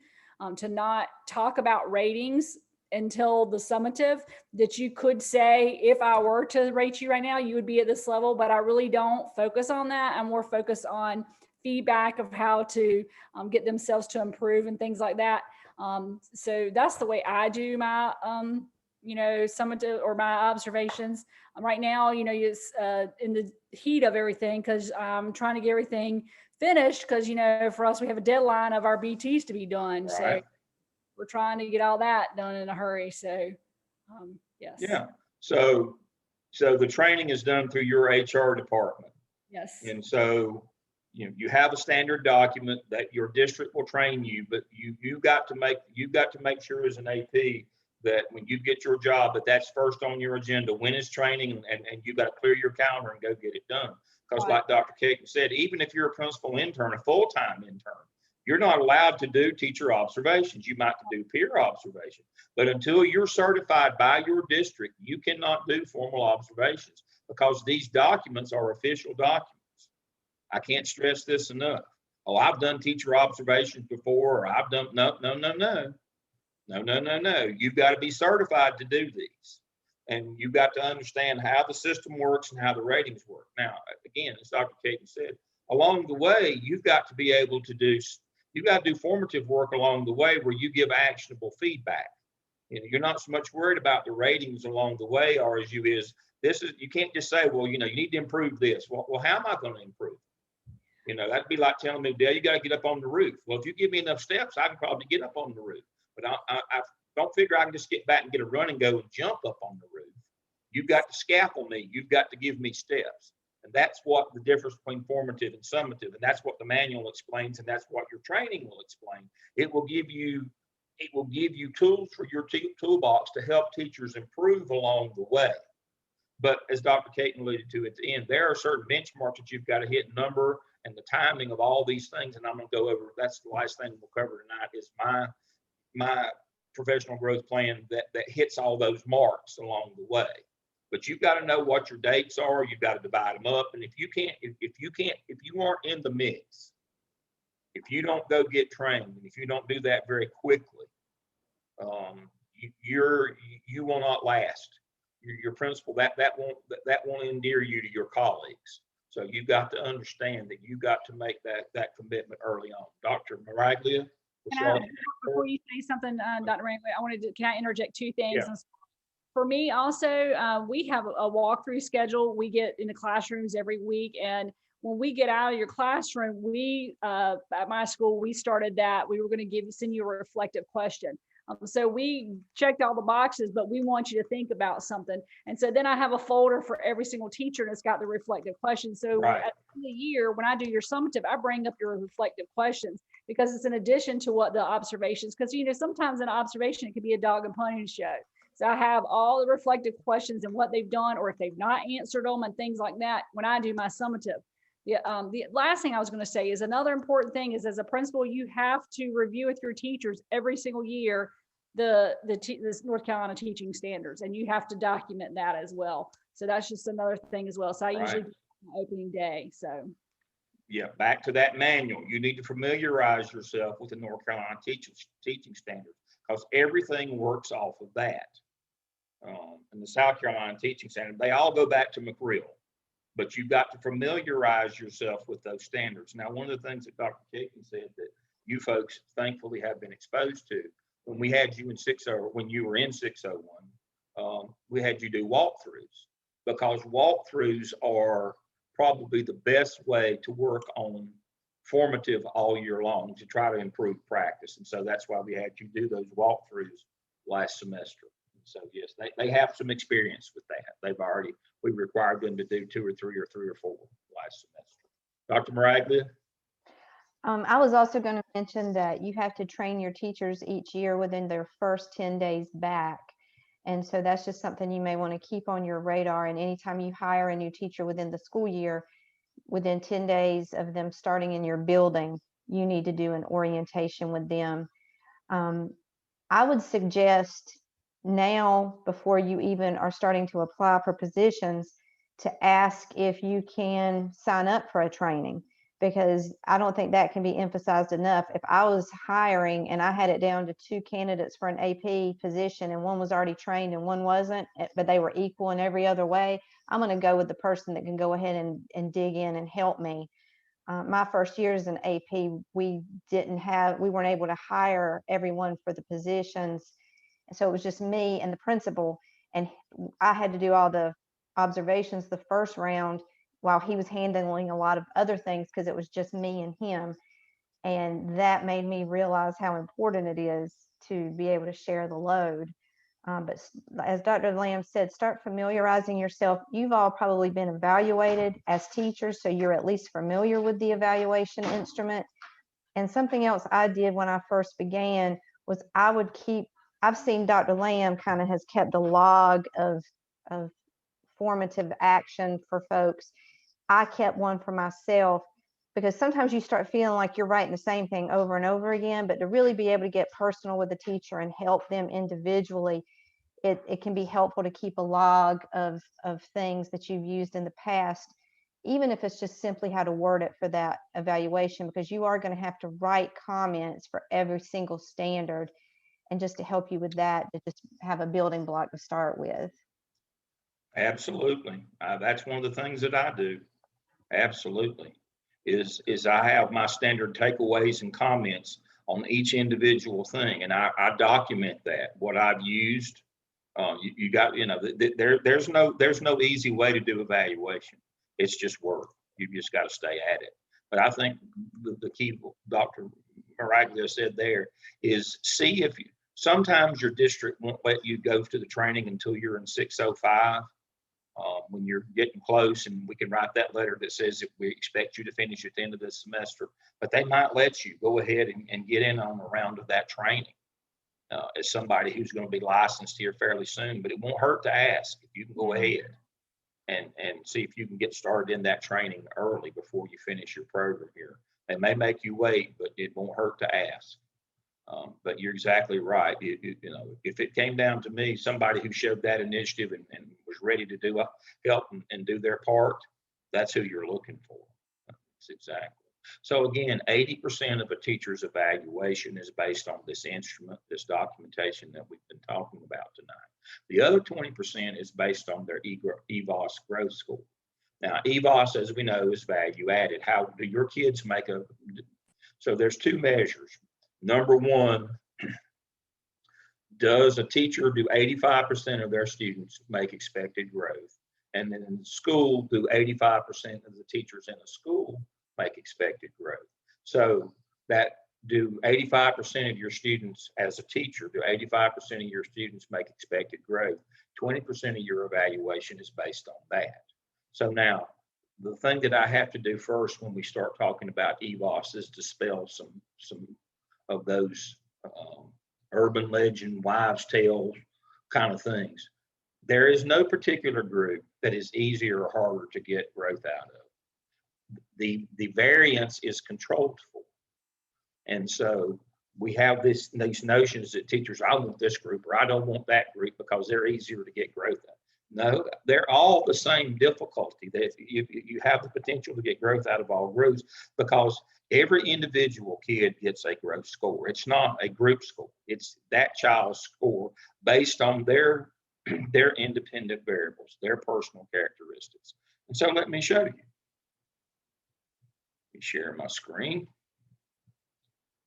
to not talk about ratings until the summative, that you could say, if I were to rate you right now, you would be at this level, but I really don't focus on that. I'm more focused on feedback of how to get themselves to improve and things like that. So that's the way I do my summative or my observations. Right now, it's in the heat of everything because I'm trying to get everything finished because, for us, we have a deadline of our BTs to be done. Right. So we're trying to get all that done in a hurry. So, yes. Yeah. So the training is done through your HR department. Yes. And so, you have a standard document that your district will train you, but you've got to make sure as an AP that when you get your job, that's first on your agenda. When is training, and you got to clear your calendar and go get it done. Because like Dr. Caton said, even if you're a principal intern, a full-time intern, You're not allowed to do teacher observations. You might do peer observation, but until you're certified by your district, you cannot do formal observations because these documents are official documents. I can't stress this enough. Oh, I've done teacher observations before, or I've done, no. You've got to be certified to do these. And you've got to understand how the system works and how the ratings work. Now, again, as Dr. Caton said, along the way, you've got to be able to do formative work along the way where you give actionable feedback. You know, you're not so much worried about the ratings along the way, or as you can't just say, well, you need to improve this. Well, how am I going to improve? That'd be like telling me, Dale, you got to get up on the roof. Well, if you give me enough steps, I can probably get up on the roof. But I don't figure I can just get back and get a run and go and jump up on the roof. You've got to scaffold me. You've got to give me steps. And that's what the difference between formative and summative. And that's what the manual explains. And that's what your training will explain. It will give you tools for your toolbox to help teachers improve along the way. But as Dr. Caton alluded to at the end, there are certain benchmarks that you've got to hit, number and the timing of all these things. And I'm going to go over, that's the last thing we'll cover tonight, is my professional growth plan that hits all those marks along the way. But you've got to know what your dates are. You've got to divide them up. And if you aren't in the mix, if you don't go get trained, and if you don't do that very quickly, you will not last. Your principal, that won't endear you to your colleagues. So you've got to understand that you've got to make that commitment early on. Dr. Maraglia. Before you say something, Dr. Maraglia, can I interject two things? Yeah. For me also, we have a walkthrough schedule. We get into classrooms every week, and when we get out of your classroom, at my school, we started that. We were going to send you a reflective question. So we checked all the boxes, but we want you to think about something. And so then I have a folder for every single teacher, and it's got the reflective questions. So right. At the end of the year, when I do your summative, I bring up your reflective questions because it's in addition to what the observations, because sometimes in observation, it could be a dog and pony show. So I have all the reflective questions and what they've done, or if they've not answered them and things like that when I do my summative. The last thing I was going to say is another important thing is, as a principal, you have to review with your teachers every single year the North Carolina teaching standards, and you have to document that as well. So that's just another thing as well. So I usually do opening day. So yeah, back to that manual. You need to familiarize yourself with the North Carolina teaching standards, because everything works off of that. And the South Carolina teaching standard, they all go back to McReal. But you've got to familiarize yourself with those standards. Now, one of the things that Dr. Caton said that you folks thankfully have been exposed to, when we had you when you were in 601, we had you do walkthroughs, because walkthroughs are probably the best way to work on formative all year long to try to improve practice. And so that's why we had you do those walkthroughs last semester. So yes, they have some experience with that. We required them to do 2 or 3 or 3 or 4 last semester. Dr. Maraglia? I was also going to mention that you have to train your teachers each year within their first 10 days back. And so that's just something you may want to keep on your radar. And anytime you hire a new teacher within the school year, within 10 days of them starting in your building, you need to do an orientation with them. I would suggest now, before you even are starting to apply for positions, to ask if you can sign up for a training, because I don't think that can be emphasized enough. If I was hiring and I had it down to 2 candidates for an AP position and one was already trained and one wasn't, but they were equal in every other way, I'm going to go with the person that can go ahead and dig in and help me. My first year as an AP, we weren't able to hire everyone for the positions. So it was just me and the principal, and I had to do all the observations the first round while he was handling a lot of other things, because it was just me and him. And that made me realize how important it is to be able to share the load. But as Dr. Lamb said, start familiarizing yourself. You've all probably been evaluated as teachers, so you're at least familiar with the evaluation instrument. And something else I did when I first began was I've seen Dr. Lamb kind of has kept a log of formative action for folks. I kept one for myself, because sometimes you start feeling like you're writing the same thing over and over again, but to really be able to get personal with the teacher and help them individually, it can be helpful to keep a log of things that you've used in the past, even if it's just simply how to word it for that evaluation, because you are going to have to write comments for every single standard. And just to help you with that, to just have a building block to start with. Absolutely. That's one of the things that I do. Absolutely. Is I have my standard takeaways and comments on each individual thing, and I document that, what I've used. You got, there's no easy way to do evaluation. It's just work. You just got to stay at it. But I think the key, Dr. Maraglia said there, is see if you, sometimes your district won't let you go to the training until you're in 605. When you're getting close, and we can write that letter that says that we expect you to finish at the end of this semester, but they might let you go ahead and get in on a round of that training as somebody who's going to be licensed here fairly soon. But it won't hurt to ask if you can go ahead and see if you can get started in that training early before you finish your program here. They may make you wait, but it won't hurt to ask. But you're exactly right. If it came down to me, somebody who showed that initiative and was ready to do help and do their part, that's who you're looking for. That's exactly. So again, 80% of a teacher's evaluation is based on this instrument, this documentation that we've been talking about tonight. The other 20% is based on their EVOS growth score. Now, EVOS, as we know, is value added. How do your kids make a, so there's two measures. Number one, does a teacher do 85% of their students make expected growth? And then in the school, do 85% of the teachers in a school make expected growth? So that, do 85% of your students as a teacher, do 85% of your students make expected growth? 20% of your evaluation is based on that. So now, the thing that I have to do first when we start talking about EVOS is dispel some of those urban legend, wives' tales kind of things. There is no particular group that is easier or harder to get growth out of. The variance is controlled for. And so we have these notions that teachers, I want this group or I don't want that group because they're easier to get growth out of. No, they're all the same difficulty. That you have the potential to get growth out of all groups because every individual kid gets a growth score. It's not a group score. It's that child's score based on their independent variables, their personal characteristics. And so let me show you. Let me share my screen.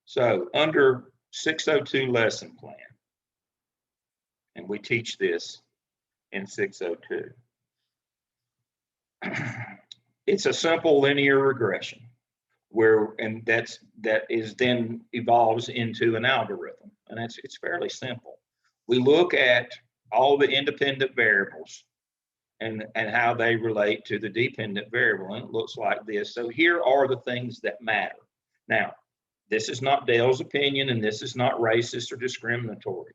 So under 602 lesson plan, and we teach this in 602. It's a simple linear regression that is then evolves into an algorithm, and it's fairly simple. We look at all the independent variables and how they relate to the dependent variable, and it looks like this. So here are the things that matter. Now, this is not Dale's opinion, and this is not racist or discriminatory.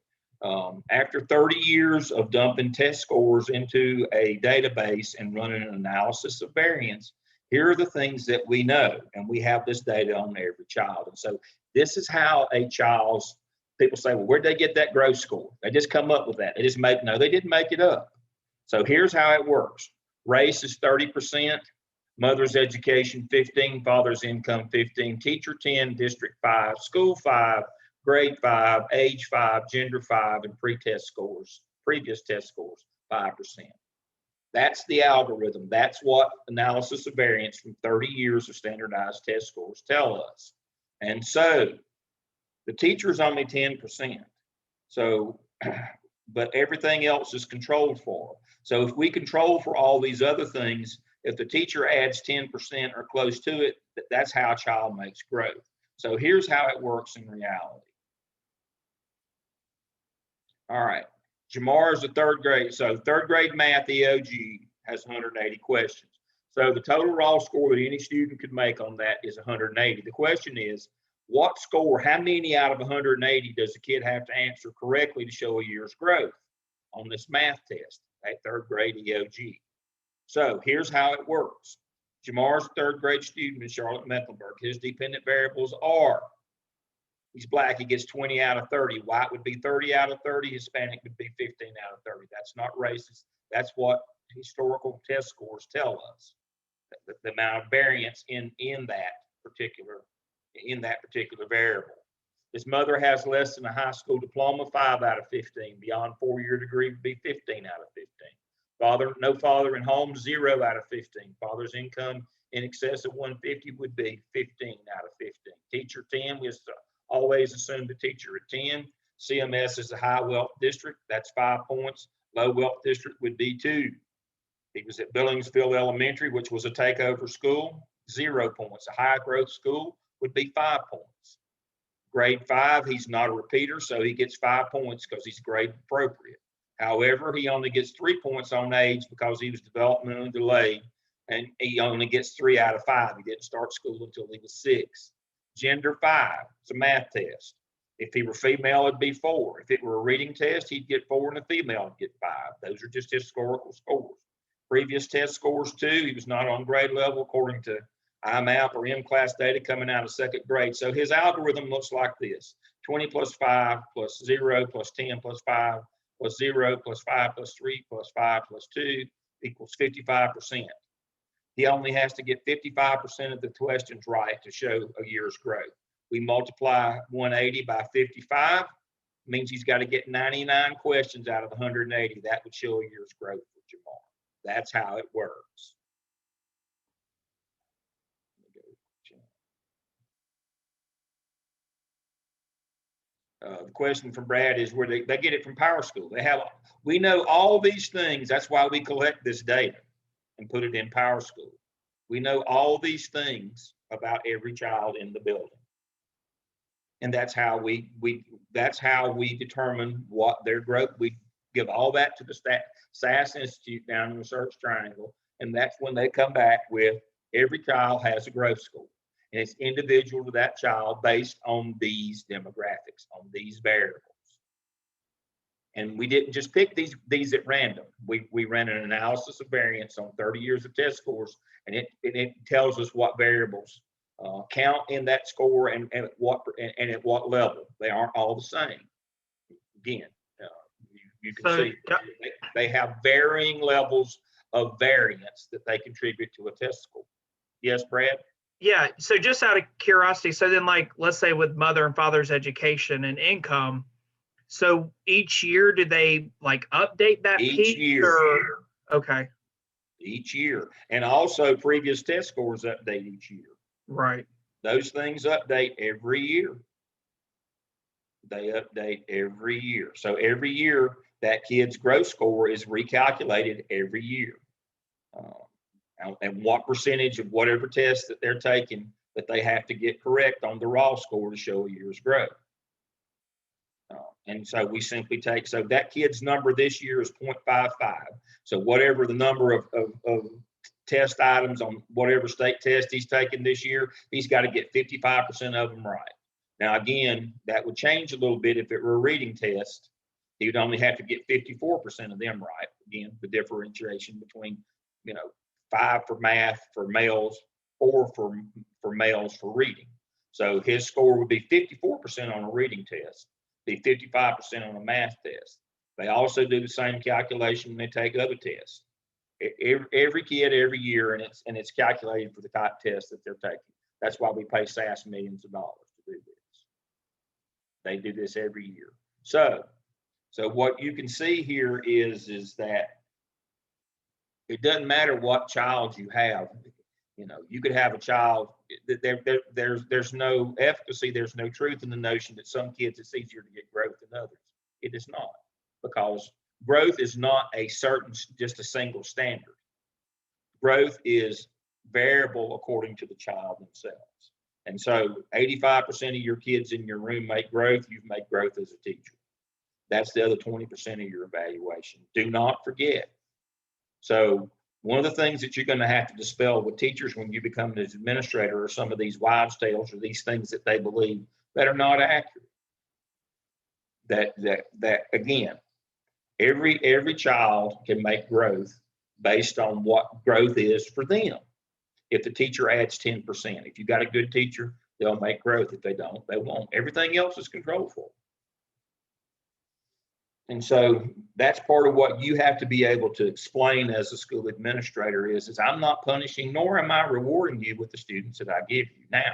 After 30 years of dumping test scores into a database and running an analysis of variance, here are the things that we know, and we have this data on every child. And so this is how a child's, people say, well, where'd they get that growth score? They just come up with that. They just make, no, they didn't make it up. So here's how it works. Race is 30%, mother's education 15, father's income 15, teacher 10, district 5, school 5, grade 5, age 5, gender 5, and previous test scores 5%. That's the algorithm. That's what analysis of variance from 30 years of standardized test scores tell us. And so the teacher's only 10%. So, but everything else is controlled for. So if we control for all these other things, if the teacher adds 10% or close to it, that's how a child makes growth. So here's how it works in reality. All right, Jamar is a third grade. So third grade math EOG has 180 questions. So the total raw score that any student could make on that is 180. The question is, what score, how many out of 180 does a kid have to answer correctly to show a year's growth on this math test at third grade EOG? So here's how it works. Jamar's a third grade student in Charlotte Mecklenburg. His dependent variables are, he's black, he gets 20 out of 30. White would be 30 out of 30. Hispanic would be 15 out of 30. That's not racist. That's what historical test scores tell us. The amount of variance in that particular variable. His mother has less than a high school diploma, 5 out of 15. Beyond 4-year degree would be 15 out of 15. No father in home, 0 out of 15. Father's income in excess of 150 would be 15 out of 15. Teacher 10, we always assume the teacher at 10. CMS is a high wealth district, that's 5 points. Low wealth district would be 2. He was at Billingsville Elementary, which was a takeover school, 0 points. A high growth school would be 5 points. Grade 5, he's not a repeater, so he gets 5 points because he's grade appropriate. However, he only gets 3 points on age because he was developmentally delayed, and he only gets 3 out of 5. He didn't start school until he was 6. Gender 5, it's a math test. If he were female, it'd be 4. If it were a reading test, he'd get 4, and a female would get 5. Those are just historical scores. Previous test scores 2, he was not on grade level according to IMAP or M-class data coming out of 2nd grade. So his algorithm looks like this: 20 plus 5 plus 0 plus 10 plus 5 plus 0 plus 5 plus 3 plus 5 plus 2 equals 55%. He only has to get 55% of the questions right to show a year's growth. We multiply 180 by 55, means he's got to get 99 questions out of the 180. That would show a year's growth for Jamar. That's how it works. The question from Brad is where they get it from Power School. We know all these things. That's why we collect this data and put it in Power School. We know all these things about every child in the building. And that's how we determine what their growth. We give all that to the SAS Institute down in the Research Triangle, and that's when they come back with every child has a growth score, and it's individual to that child based on these demographics, on these variables. And we didn't just pick these at random. We ran an analysis of variance on 30 years of test scores, and it tells us what variables count in that score and at what level. They aren't all the same. Again, you can see they have varying levels of variance that they contribute to a test score. Yes, Brad? Yeah, so just out of curiosity, so then like, let's say with mother and father's education and income, so each year do they like update that Each year. Okay. Each year. And also previous test scores update each year. Right. Those things update every year. They update every year. So every year, that kid's growth score is recalculated every year. And what percentage of whatever test that they're taking that they have to get correct on the raw score to show a year's growth. And so we simply take, so that kid's number this year is 0.55. So whatever the number of test items on whatever state test he's taking this year, he's got to get 55% of them right. Now, again, that would change a little bit if it were a reading test. He would only have to get 54% of them right. Again, the differentiation between, 5 for math for males, 4 for males for reading. So his score would be 54% on a reading test, be 55% on a math test. They also do the same calculation when they take other tests. Every kid, every year, and it's calculated for the type test that they're taking. That's why we pay SAS millions of dollars to do this. They do this every year. So what you can see here is that it doesn't matter what child you have. You could have a child that there's no efficacy, there's no truth in the notion that some kids it's easier to get growth than others. It is not, because growth is not just a single standard. Growth is variable according to the child themselves. And so 85% of your kids in your room make growth, you've made growth as a teacher. That's the other 20% of your evaluation. Do not forget. So one of the things that you're going to have to dispel with teachers when you become an administrator are some of these wives' tales or these things that they believe that are not accurate. That again, every child can make growth based on what growth is for them. if the teacher adds 10%. If you got a good teacher, they'll make growth. If they don't, they won't. Everything else is controllable. And so that's part of what you have to be able to explain as a school administrator is I'm not punishing, nor am I rewarding you with the students that I give you. Now,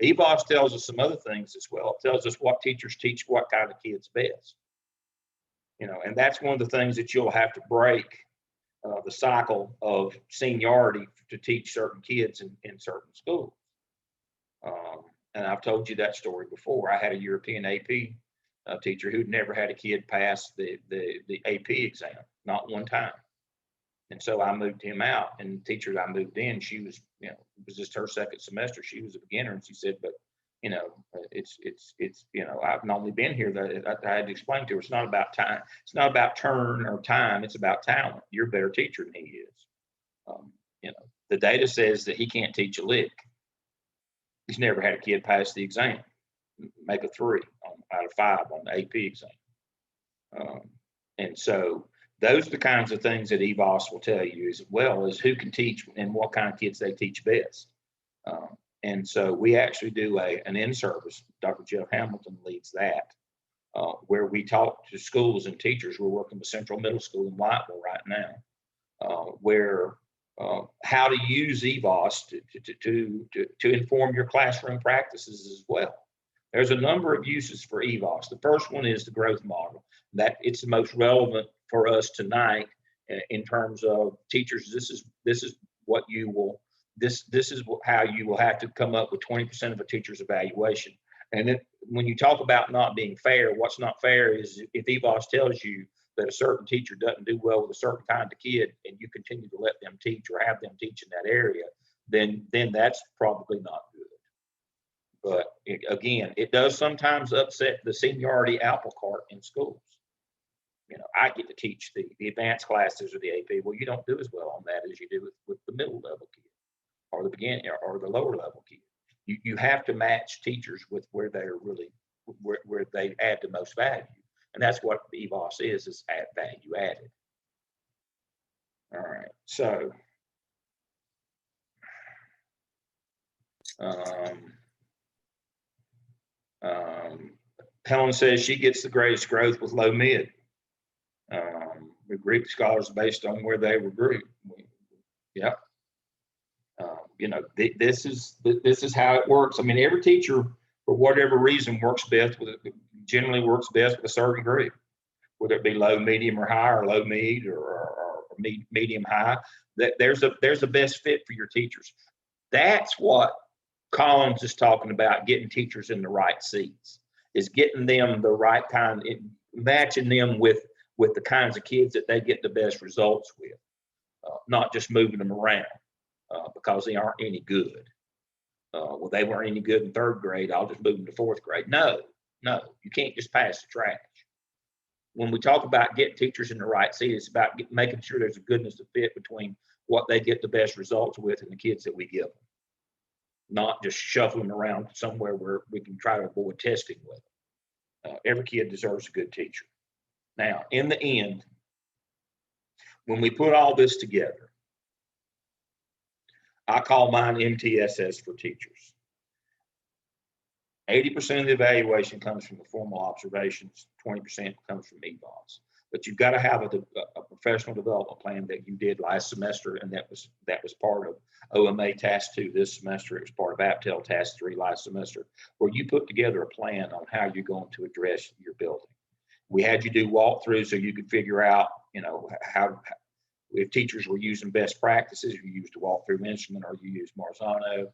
EVOS tells us some other things as well. It tells us what teachers teach what kind of kids best. You know, and that's one of the things that you'll have to break the cycle of seniority to teach certain kids in certain schools. And I've told you that story before. I had a European AP teacher who'd never had a kid pass the AP exam, not one time. And so I moved him out, and the teacher that I moved in, she was, you know, it was just her second semester. She was a beginner, and she said, but, you know, it's, you know, I've only been here. That I had to explain to her, it's not about time. It's not about turn or time. It's about talent. You're a better teacher than he is. You know, the data says that he can't teach a lick. He's never had a kid pass the exam, make a 3 out of 5 on the AP exam. And so those are the kinds of things that EVOS will tell you, as well as who can teach and what kind of kids they teach best. And so we actually do an in-service. Dr. Jeff Hamilton leads that, where we talk to schools and teachers. We're working with Central Middle School in Whiteville right now, where how to use EVOS to inform your classroom practices as well. There's a number of uses for EVOS. The first one is the growth model. That it's the most relevant for us tonight in terms of teachers. This is what you will. This is how you will have to come up with 20% of a teacher's evaluation. And then when you talk about not being fair, what's not fair is if EVOS tells you that a certain teacher doesn't do well with a certain kind of kid, and you continue to let them teach or have them teach in that area, then that's probably not good. But again, it does sometimes upset the seniority apple cart in schools. You know, I get to teach the advanced classes or the AP. Well, you don't do as well on that as you do with the middle level kid or the beginning or the lower level kid. You have to match teachers with where they're really where they add the most value. And that's what EVOS is add value added. All right, so Helen says she gets the greatest growth with low mid. We group scholars based on where they were grouped. Yeah. You know, this is how it works. I mean, every teacher, for whatever reason, generally works best with a certain group, whether it be low, medium, or high, or low mid, or medium high. That there's a best fit for your teachers. That's what Collins is talking about, getting teachers in the right seats, is getting them the right kind, matching them with the kinds of kids that they get the best results with, not just moving them around because they aren't any good. Well, they weren't any good in 3rd grade, I'll just move them to 4th grade. No, you can't just pass the trash. When we talk about getting teachers in the right seat, it's about making sure there's a goodness of fit between what they get the best results with and the kids that we give them. Not just shuffle them around somewhere where we can try to avoid testing with them. Every kid deserves a good teacher. Now, in the end, when we put all this together, I call mine MTSS for teachers. 80% of the evaluation comes from the formal observations, 20% comes from EVOS. But you've got to have a professional development plan that you did last semester, and that was part of OMA Task 2 this semester. It was part of APTEL Task 3 last semester, where you put together a plan on how you're going to address your building. We had you do walkthroughs so you could figure out, you know, how if teachers were using best practices, you used a walkthrough instrument or you used Marzano.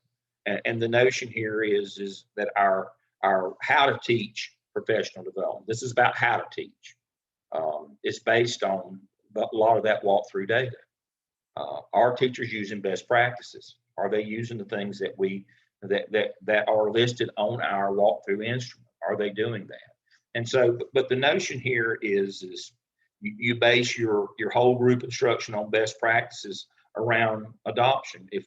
And the notion here is that our how to teach professional development. This is about how to teach. It's based on a lot of that walkthrough data. Are teachers using best practices? Are they using the things that are listed on our walkthrough instrument? Are they doing that? And so, but the notion here is you base your whole group instruction on best practices around adoption. If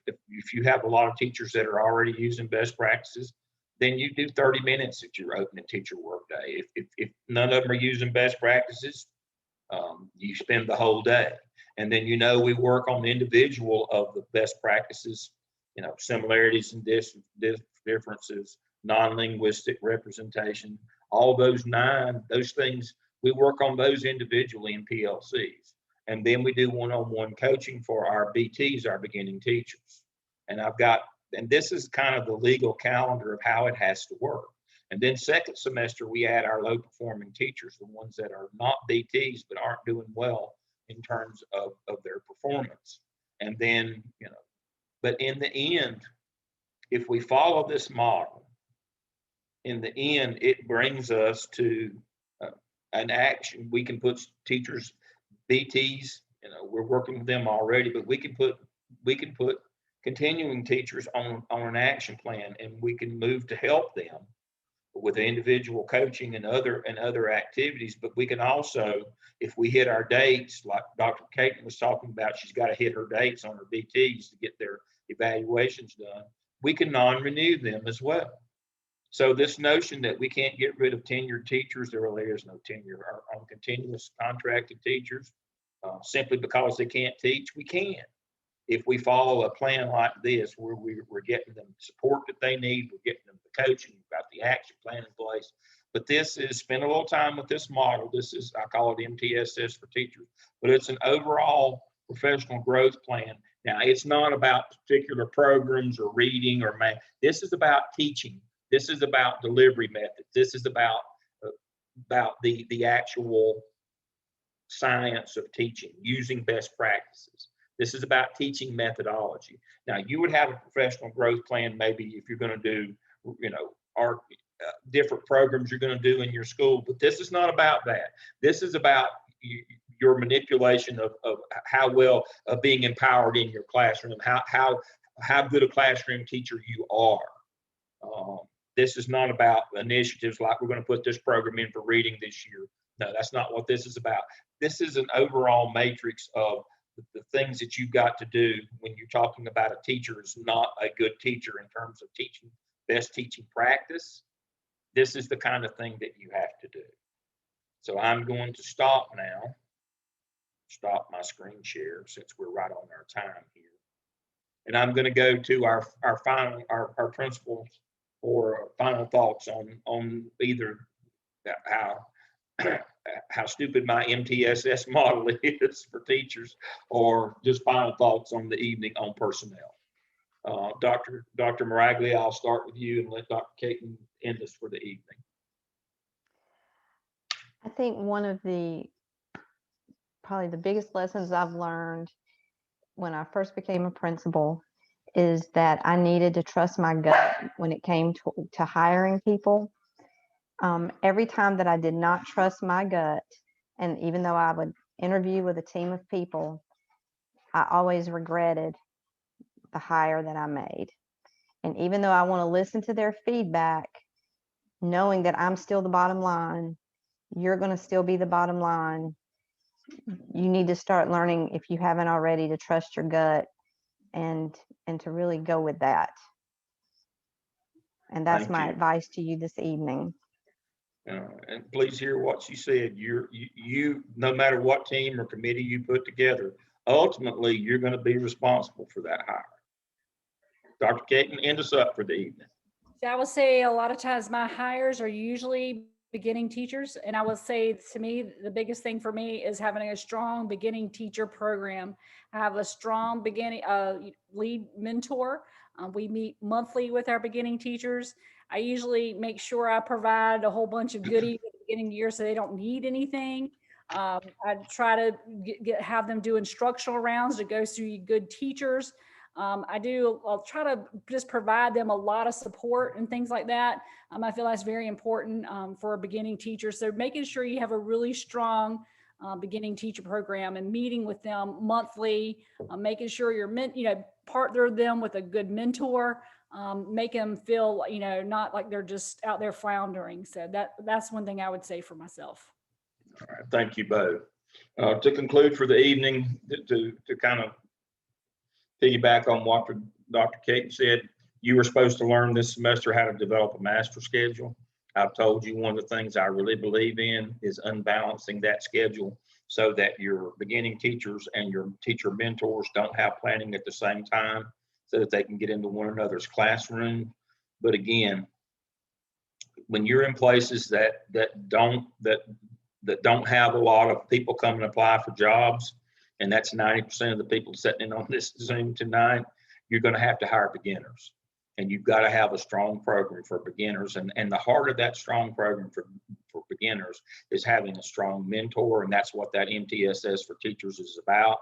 you have a lot of teachers that are already using best practices, then you do 30 minutes at your opening teacher workday. If none of them are using best practices, you spend the whole day. And then, you know, we work on the individual of the best practices similarities and differences, non-linguistic representation, all those things, we work on those individually in PLCs. And then we do one-on-one coaching for our BTs, our beginning teachers. And this is kind of the legal calendar of how it has to work. And then second semester, we add our low performing teachers, the ones that are not BTs, but aren't doing well in terms of their performance. And then, but in the end, if we follow this model, in the end, it brings us to an action. We can put teachers, BTs, we're working with them already, but we can put continuing teachers on an action plan, and we can move to help them with individual coaching and other activities. But we can also, if we hit our dates, like Dr. Caton was talking about, she's got to hit her dates on her BTs to get their evaluations done. We can non-renew them as well. So this notion that we can't get rid of tenured teachers, there really is no tenure on continuous contracted teachers, simply because they can't teach. We can. If we follow a plan like this, where we're getting them the support that they need, we're getting them the coaching, we've got the action plan in place. But this is, spend a little time with this model. This is, I call it MTSS for teachers, but it's an overall professional growth plan. Now, it's not about particular programs or reading or math. This is about teaching. This is about delivery methods. This is about the actual science of teaching, using best practices. This is about teaching methodology. Now, you would have a professional growth plan, maybe if you're going to do, different programs you're going to do in your school, but this is not about that. This is about your manipulation of how well being empowered in your classroom, how good a classroom teacher you are. This is not about initiatives like we're going to put this program in for reading this year. No, that's not what this is about. This is an overall matrix of the things that you've got to do when you're talking about a teacher is not a good teacher in terms of teaching, best teaching practice. This is the kind of thing that you have to do. So I'm going to stop now, stop my screen share since we're right on our time here. And I'm going to go to our principals for final thoughts on either how stupid my MTSS model is for teachers, or just final thoughts on the evening on personnel. Dr. Maraglia, I'll start with you and let Dr. Caton end us for the evening. I think one of probably the biggest lessons I've learned when I first became a principal is that I needed to trust my gut when it came to hiring people. Every time that I did not trust my gut, and even though I would interview with a team of people, I always regretted the hire that I made. And even though I want to listen to their feedback, knowing that I'm still the bottom line, you're going to still be the bottom line. You need to start learning, if you haven't already, to trust your gut and to really go with that. And that's my advice to you this evening. And please hear what she said. You, no matter what team or committee you put together, ultimately you're going to be responsible for that hire. Dr. Caton, end us up for the evening. I will say a lot of times my hires are usually beginning teachers. And I will say, to me, the biggest thing for me is having a strong beginning teacher program. I have a strong beginning lead mentor. We meet monthly with our beginning teachers. I usually make sure I provide a whole bunch of goodies at the beginning of the year so they don't need anything. I try to have them do instructional rounds to go through good teachers. I'll try to just provide them a lot of support and things like that. I feel that's very important for a beginning teacher. So making sure you have a really strong beginning teacher program and meeting with them monthly, making sure you're partner them with a good mentor, make them feel, not like they're just out there floundering. So that's one thing I would say for myself. All right, thank you both. To conclude for the evening, to kind of piggyback on what Dr. Caton said, you were supposed to learn this semester how to develop a master schedule. I've told you one of the things I really believe in is unbalancing that schedule so that your beginning teachers and your teacher mentors don't have planning at the same time. so that they can get into one another's classroom. But again, when you're in places that don't have a lot of people come and apply for jobs, and that's 90% of the people sitting in on this Zoom tonight, you're going to have to hire beginners. And you've got to have a strong program for beginners. And the heart of that strong program for beginners is having a strong mentor. And that's what that MTSS for teachers is about.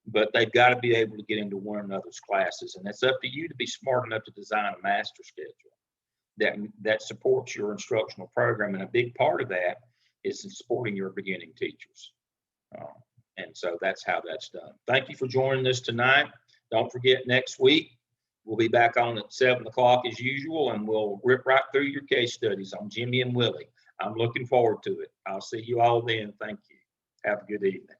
But they've got to be able to get into one another's classes. And it's up to you to be smart enough to design a master schedule that supports your instructional program. And a big part of that is in supporting your beginning teachers. And so that's how that's done. Thank you for joining us tonight. Don't forget, next week, we'll be back on at 7 o'clock as usual, and we'll rip right through your case studies on Jimmy and Willie. I'm looking forward to it. I'll see you all then. Thank you. Have a good evening.